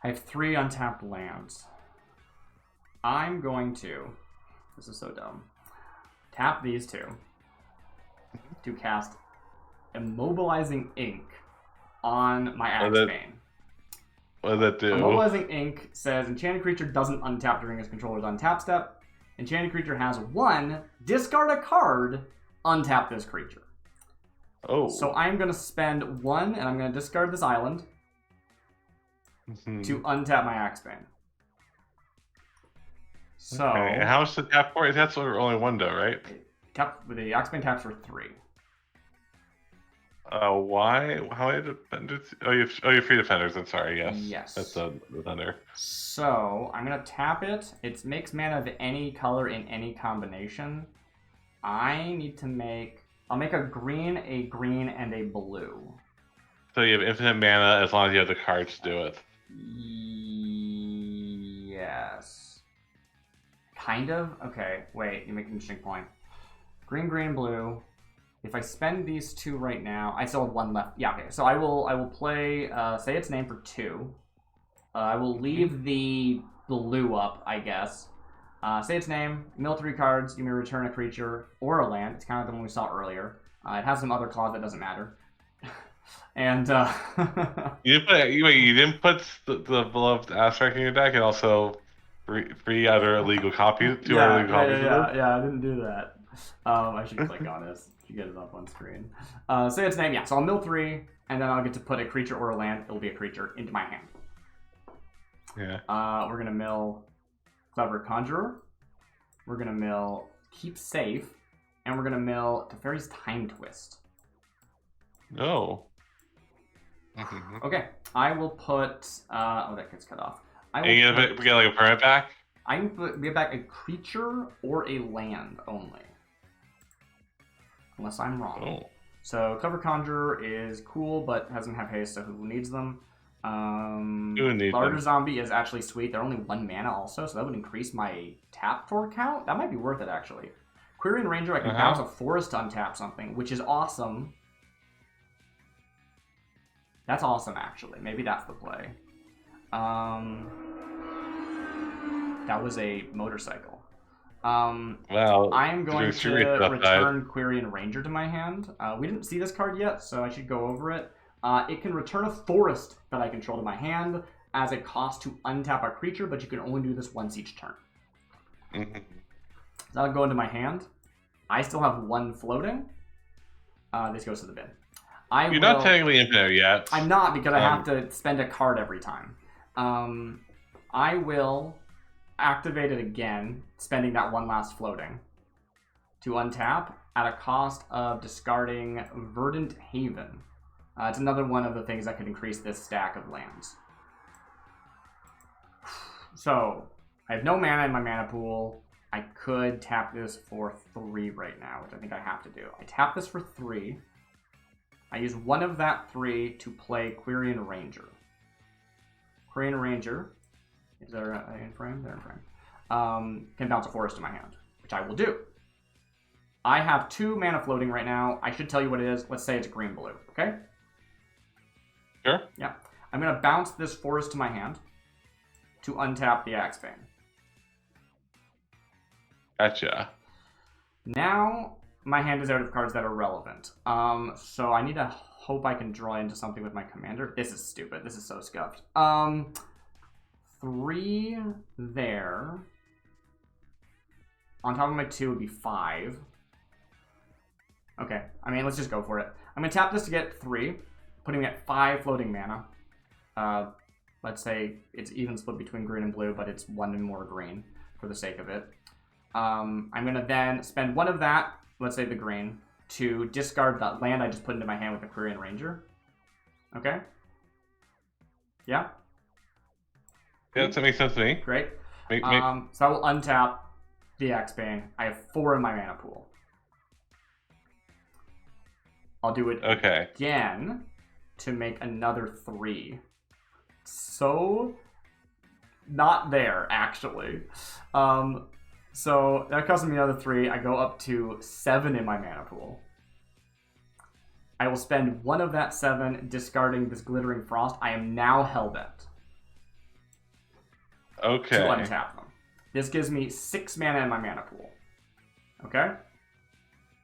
I have 3 untapped lands. I'm going to, this is so dumb, tap these 2 to cast Immobilizing Ink on my Axebane. What does that do? Immobilizing Ink says enchanted creature doesn't untap during its controller's untap step. Enchanted creature has 1, discard a card, untap this creature. Oh. So I'm going to spend 1, and I'm going to discard this island to untap my Axebane. So, okay. And how much to tap for? That's only 1 though, right? The Axebane taps for 3. Why? How many defenders? Oh, you have 3 defenders. I'm sorry. Yes. Yes. That's the defender. So I'm gonna tap it. It makes mana of any color in any combination. I need to make. I'll make a green, and a blue. So you have infinite mana as long as you have the cards to do it. Yes. Kind of? Okay, wait, you make an interesting point. Green, green, blue. If I spend these 2 right now, I still have 1 left. Yeah, okay, so I will play, say its name for 2. I will leave the blue up, I guess. Say its name, mill 3 cards, you may return a creature or a land. It's kind of the one we saw earlier. It has some other clause that doesn't matter. And, you didn't put the beloved abstract in your deck and also 3 other illegal copies? 2 other illegal copies of this? Yeah, I didn't do that. I should click on this to get it up on screen. Say its name, yeah. So I'll mill 3, and then I'll get to put a creature or a land. It'll be a creature into my hand. Yeah. We're gonna mill Clever Conjurer. We're gonna mill Keep Safe, and we're gonna mill Teferi's Time Twist. No. Okay, I will put. Oh, that gets cut off. And you get like a permanent back? I can get back a creature or a land only. Unless I'm wrong. Oh. So Clever Conjurer is cool, but doesn't have haste, so who needs them? Larger Zombie is actually sweet. They're only 1 mana also, so that would increase my tap for count. That might be worth it, actually. Quirion Ranger, I can bounce a forest to untap something, which is awesome. That's awesome, actually. Maybe that's the play. That was a motorcycle. Well, I am going to return Quirion Ranger to my hand. We didn't see this card yet, so I should go over it. It can return a forest that I control to my hand as a cost to untap a creature, but you can only do this once each turn. So that'll go into my hand. I still have 1 floating. This goes to the bin. You're not technically infinite yet. I'm not, because I have to spend a card every time. I will activate it again, spending that 1 last floating, to untap at a cost of discarding Verdant Haven. It's another one of the things that could increase this stack of lands. So, I have no mana in my mana pool. I could tap this for 3 right now, which I think I have to do. I tap this for 3. I use 1 of that 3 to play Quirion Ranger. Quirion Ranger, is there in frame? They're in frame. Can bounce a forest to my hand, which I will do. I have 2 mana floating right now. I should tell you what it is. Let's say it's green-blue, okay? Sure. Yeah. I'm going to bounce this forest to my hand to untap the Axebane. Gotcha. Now, my hand is out of cards that are relevant. So I need to hope I can draw into something with my commander. This is stupid. This is so scuffed. 3 there. On top of my 2 would be 5. Okay. I mean, let's just go for it. I'm going to tap this to get 3, putting me at 5 floating mana. Let's say it's even split between green and blue, but it's 1 more green for the sake of it. I'm going to then spend 1 of that, let's say the green, to discard that land I just put into my hand with the Quirion Ranger. Okay? Yeah? Yeah, that makes sense to me. Great. So I will untap the Axebane. I have 4 in my mana pool. I'll do it again to make another 3. So, not there, actually. So, that costs me another 3. I go up to 7 in my mana pool. I will spend 1 of that 7 discarding this Glittering Frost. I am now hellbent. Okay. To untap them. This gives me 6 mana in my mana pool. Okay?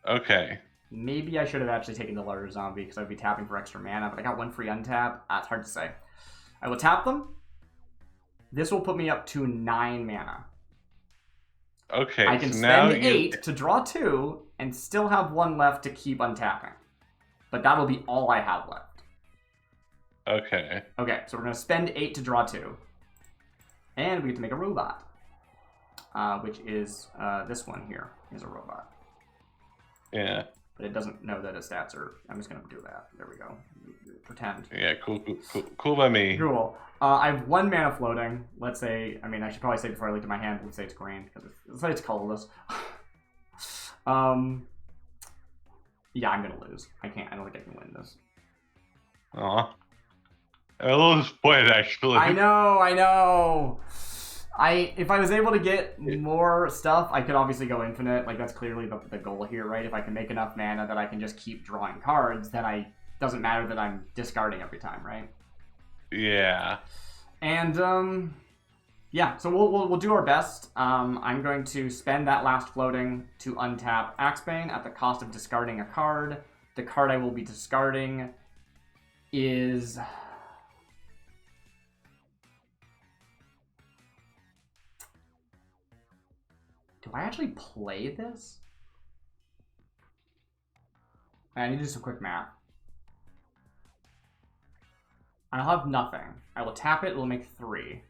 Okay. Maybe I should have actually taken the larger zombie because I'd be tapping for extra mana, but I got 1 free untap. It's hard to say. I will tap them. This will put me up to 9 mana. Okay. I can spend 8 to draw 2 and still have 1 left to keep untapping. But that'll be all I have left. Okay. Okay, so we're going to spend 8 to draw 2. And we get to make a robot. Which is this one here is a robot. Yeah. But it doesn't know that its stats are... I'm just going to do that. There we go. Pretend. Yeah, cool by me. Cool. I have 1 mana floating. Let's say... I mean, I should probably say before I look at my hand, let's say it's green. Because let's say it's colorless. Yeah, I'm going to lose. I don't think I can win this. Aw. A little disappointed, actually. I know. If I was able to get more stuff, I could obviously go infinite. Like, that's clearly the goal here, right? If I can make enough mana that I can just keep drawing cards, then doesn't matter that I'm discarding every time, right? Yeah. And, yeah, so we'll do our best. I'm going to spend that last floating to untap Axebane at the cost of discarding a card. The card I will be discarding is... Do I actually play this? I need to do some quick math. I'll have nothing. I will tap it, it'll make 3.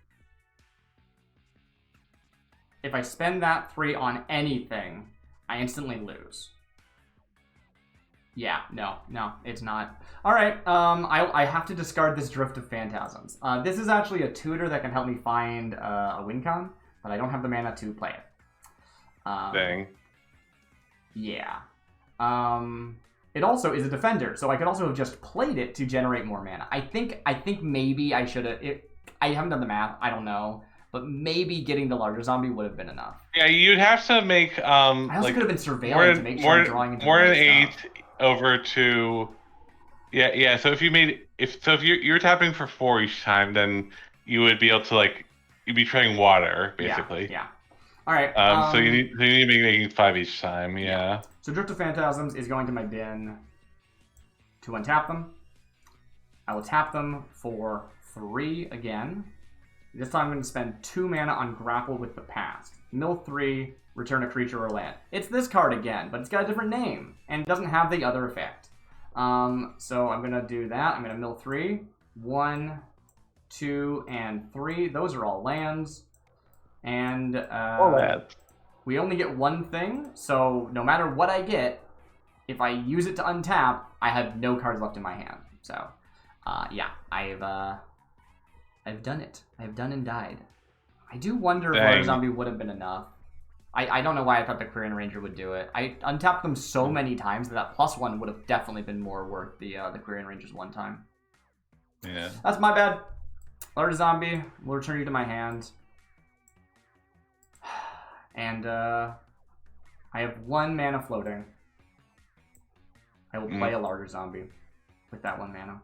If I spend that 3 on anything, I instantly lose. Yeah, no, it's not. Alright, I have to discard this Drift of Phantasms. This is actually a tutor that can help me find a win con, but I don't have the mana to play it. Dang. Yeah. It also is a defender, so I could also have just played it to generate more mana. I think maybe I should have... I haven't done the math, I don't know. But maybe getting the larger zombie would have been enough. Yeah, you'd have to make... I also could have been surveilling to make sure I'm drawing into more than right 8 stuff. Over to... Yeah, so if you made... If you're tapping for 4 each time, then you would be able to, like... You'd be trading water, basically. Yeah. Alright. So you need to be making 5 each time, yeah. So Drift of Phantasms is going to my bin to untap them. I will tap them for 3 again. This time I'm going to spend 2 mana on Grapple with the Past. Mill 3, return a creature or land. It's this card again, but it's got a different name, and it doesn't have the other effect. So I'm going to do that. I'm going to mill 3. 1, 2, and 3. Those are all lands. And we only get one thing, so no matter what I get, if I use it to untap, I have no cards left in my hand. So, yeah, I've done it. I've done and died. I do wonder if Large Zombie would have been enough. I don't know why I thought the Quirion Ranger would do it. I untapped them so many times that +1 would have definitely been more worth the Quirion Rangers one time. Yeah. That's my bad. Large Zombie will return you to my hand. And I have 1 mana floating. I will play a larger zombie with that 1 mana.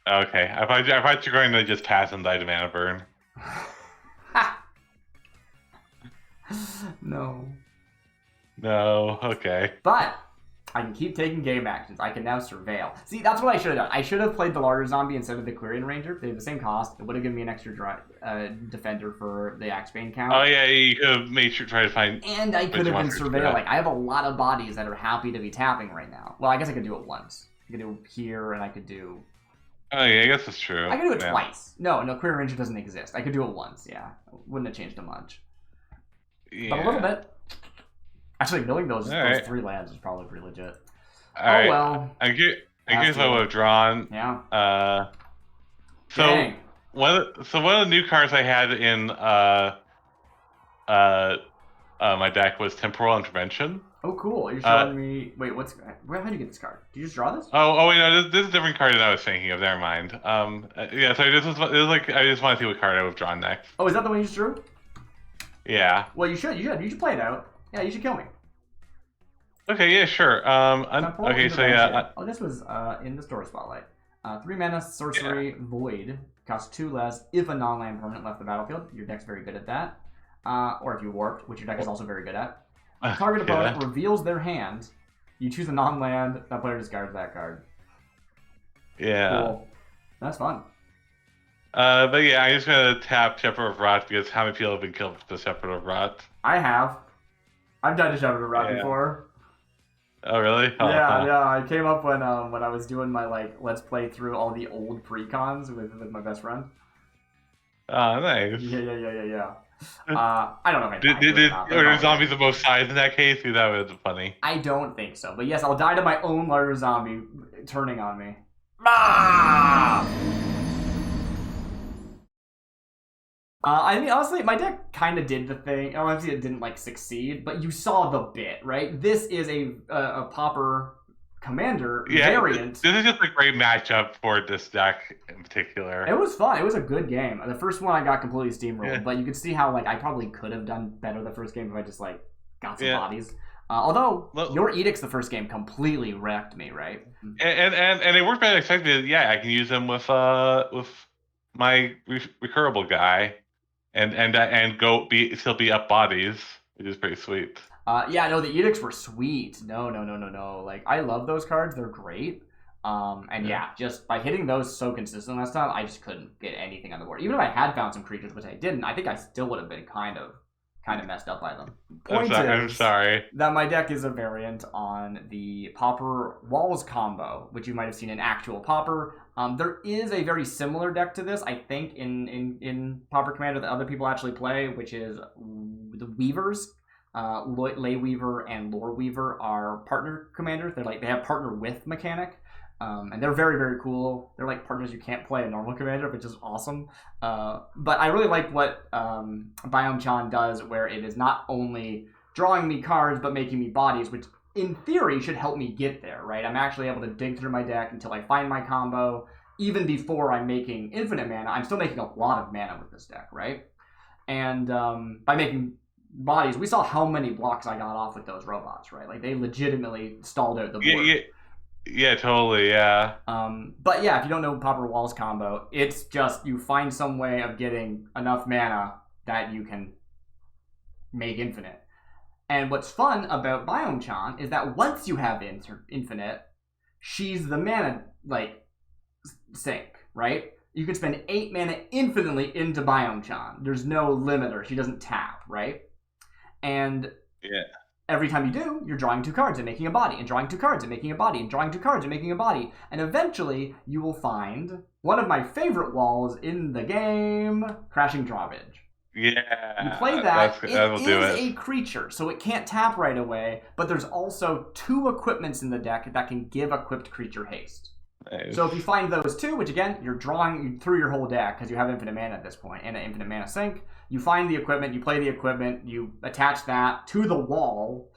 Okay, I thought you were going to just pass and die to mana burn. No. No, okay. But I can keep taking game actions. I can now surveil. See, that's what I should have done. I should have played the larger zombie instead of the Quirion Ranger. They have the same cost. It would have given me an extra defender for the Axebane count. Oh yeah, you could have made sure try to find. And I could have been surveil. Like, I have a lot of bodies that are happy to be tapping right now. Well, I guess I could do it once. I could do it here, and I could do. Oh yeah, I guess that's true. I could do it twice. No, Quirion Ranger doesn't exist. I could do it once. Yeah, wouldn't have changed it much. Yeah. But a little bit. Actually, milling those 3 lands is probably pretty legit. Well. I guess I would have drawn. Yeah. So one of the new cards I had in my deck was Temporal Intervention. Oh, cool! You're showing me. Wait, how did you get this card? Did you just draw this? Oh wait, no, this is a different card than I was thinking of. Never mind. Yeah. So this was like I just want to see what card I would have drawn next. Oh, is that the one you just drew? Yeah. Well, you should play it out. Yeah, you should kill me. Okay, yeah, sure. Okay, so yeah. Oh, this was in the store spotlight. 3 mana, sorcery, void. Costs 2 less if a non-land permanent left the battlefield. Your deck's very good at that. Or if you warped, which your deck is also very good at. Target opponent reveals their hand. You choose a non-land. That player discards that card. Yeah. Cool. That's fun. But yeah, I'm just gonna tap Shepherd of Rot because how many people have been killed with the Shepherd of Rot? I have. I've died to Shepherd of Rot before. Oh really? Yeah. I came up when I was doing my let's play through all the old precons with my best friend. Oh, nice. Yeah. I don't know if I Are zombies the most size in that case? That would be funny. I don't think so, but yes, I'll die to my own larger zombie turning on me. I mean, honestly, my deck kind of did the thing. Obviously, it didn't succeed, but you saw the bit, right? This is a Pauper Commander variant. This is just a great matchup for this deck in particular. It was fun. It was a good game. The first one I got completely steamrolled, but you could see how I probably could have done better the first game if I just got some bodies. Although your edicts the first game completely wrecked me, right? And it worked better than expected. Yeah, I can use them with my recurable guy, and still be up bodies, which is pretty sweet. The edicts were sweet. No. I love those cards. They're great. Just by hitting those so consistent last time, I just couldn't get anything on the board. Even if I had found some creatures, which I didn't, I think I still would have been kind of messed up by them. I'm sorry. That my deck is a variant on the Pauper Walls combo, which you might have seen in actual Pauper. There is a very similar deck to this, I think, in Pauper Commander that other people actually play, which is the Weavers. Ley Weaver and Lore Weaver are partner commanders. They have partner with mechanic. And they're very, very cool. They're like partners you can't play a normal commander, which is awesome. But I really like what Biomechan does, where it is not only drawing me cards, but making me bodies, which in theory should help me get there, right? I'm actually able to dig through my deck until I find my combo. Even before I'm making infinite mana, I'm still making a lot of mana with this deck, right? And by making bodies, we saw how many blocks I got off with those robots, right? They legitimately stalled out the board. Yeah, totally, yeah. But yeah, if you don't know Pauper Walls combo, it's just you find some way of getting enough mana that you can make infinite. And what's fun about Biomechan is that once you have infinite, she's the mana, sink, right? You can spend 8 mana infinitely into Biomechan. There's no limiter. She doesn't tap, right? And every time you do, you're drawing 2 cards and making a body, and drawing 2 cards and making a body, and drawing 2 cards and making a body. And eventually, you will find one of my favorite walls in the game, Crashing Drawbridge. Yeah. You play that, it is a creature, so it can't tap right away, but there's also 2 equipments in the deck that can give equipped creature haste. Nice. So if you find those 2, which again, you're drawing through your whole deck because you have infinite mana at this point and an infinite mana sink, you find the equipment, you play the equipment, you attach that to the wall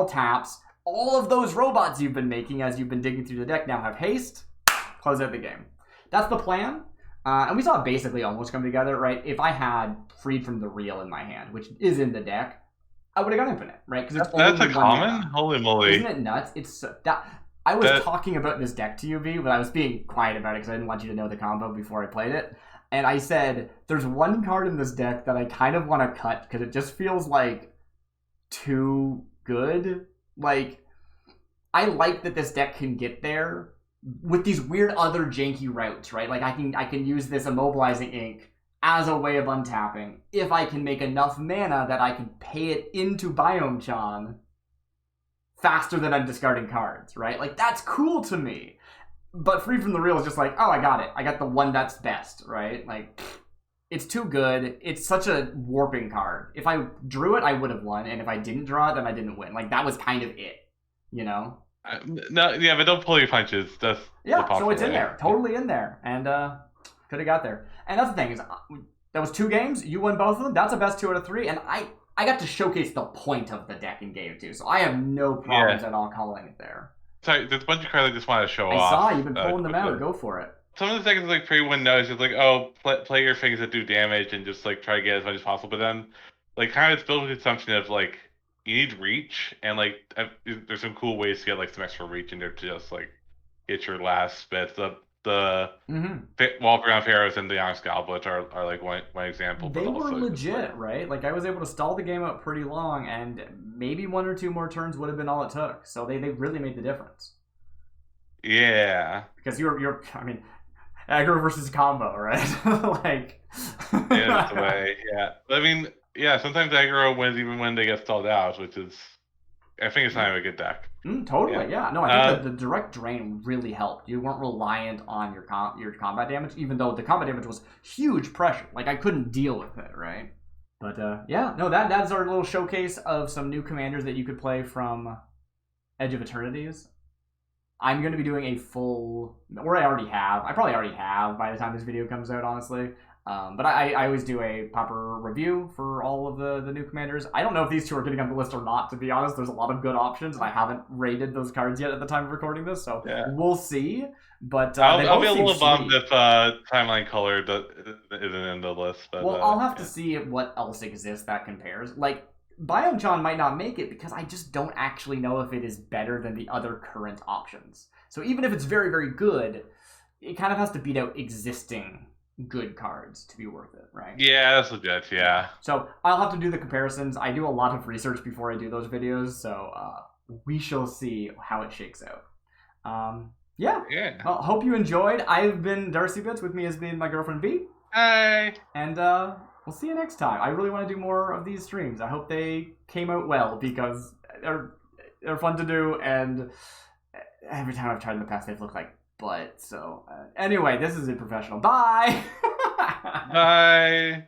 taps, all of those robots you've been making as you've been digging through the deck now have haste, close out the game. That's the plan, and we saw it basically almost come together, right? If I had Freed from the Real in my hand, which is in the deck, I would have got infinite, right? Because that's a common? Holy moly. Isn't it nuts? It's that... I was talking about this deck to you, V, but I was being quiet about it because I didn't want you to know the combo before I played it. And I said, there's one card in this deck that I kind of want to cut because it just feels too good. I like that this deck can get there with these weird other janky routes, right? I can use this Immobilizing Ink as a way of untapping if I can make enough mana that I can pay it into Biomechan faster than I'm discarding cards, right? That's cool to me. But Free from the Real is just oh, I got it. I got the one that's best, right? It's too good. It's such a warping card. If I drew it, I would have won. And if I didn't draw it, then I didn't win. That was kind of it, you know? No, yeah, but don't pull your punches. That's so it's in there. Totally in there. And could have got there. And that's the thing is, that was 2 games. You won both of them. That's a best 2 out of 3. And I got to showcase the point of the deck in game 2. So I have no problems at all calling it there. Sorry, there's a bunch of cards I just want to show off. I saw you've been pulling them out. Go for it. Some of the decks pretty one knows play your things that do damage and just try to get as much as possible. But then kind of it's built with the assumption of you need reach and there's some cool ways to get some extra reach in there to just get your last bits. The Walk-Around Pharaohs and the Onyx Goblets are one example. They were legit, right? I was able to stall the game out pretty long, and maybe 1 or 2 more turns would have been all it took. So they really made the difference. Yeah. Because you're aggro versus combo, right? Yeah, that's the way. Yeah. Sometimes aggro wins even when they get stalled out, which is, I think it's not a good deck. Totally, yeah. No, I think the direct drain really helped. You weren't reliant on your combat damage, even though the combat damage was huge pressure. I couldn't deal with it, right? But that's our little showcase of some new commanders that you could play from Edge of Eternities. I'm going to be doing a full, or I probably already have by the time this video comes out, honestly. But I always do a Pauper review for all of the new commanders. I don't know if these two are getting on the list or not, to be honest. There's a lot of good options, and I haven't rated those cards yet at the time of recording this, so we'll see. But I'll be a little bummed if Timeline Culler isn't in the list. But, well, I'll have to see what else exists that compares. Like, Biomechan might not make it because I just don't actually know if it is better than the other current options. So even if it's very, very good, it kind of has to beat out existing good cards to be worth it, right? Yeah, that's legit, yeah. So I'll have to do the comparisons. I do a lot of research before I do those videos, so we shall see how it shakes out. Yeah. Well, hope you enjoyed. I've been Darcy Bits. With me has been my girlfriend V. Hi. And we'll see you next time. I really want to do more of these streams. I hope they came out well because they're fun to do, and every time I've tried in the past, they've looked like butt. So anyway, this is it, professional. Bye. Bye.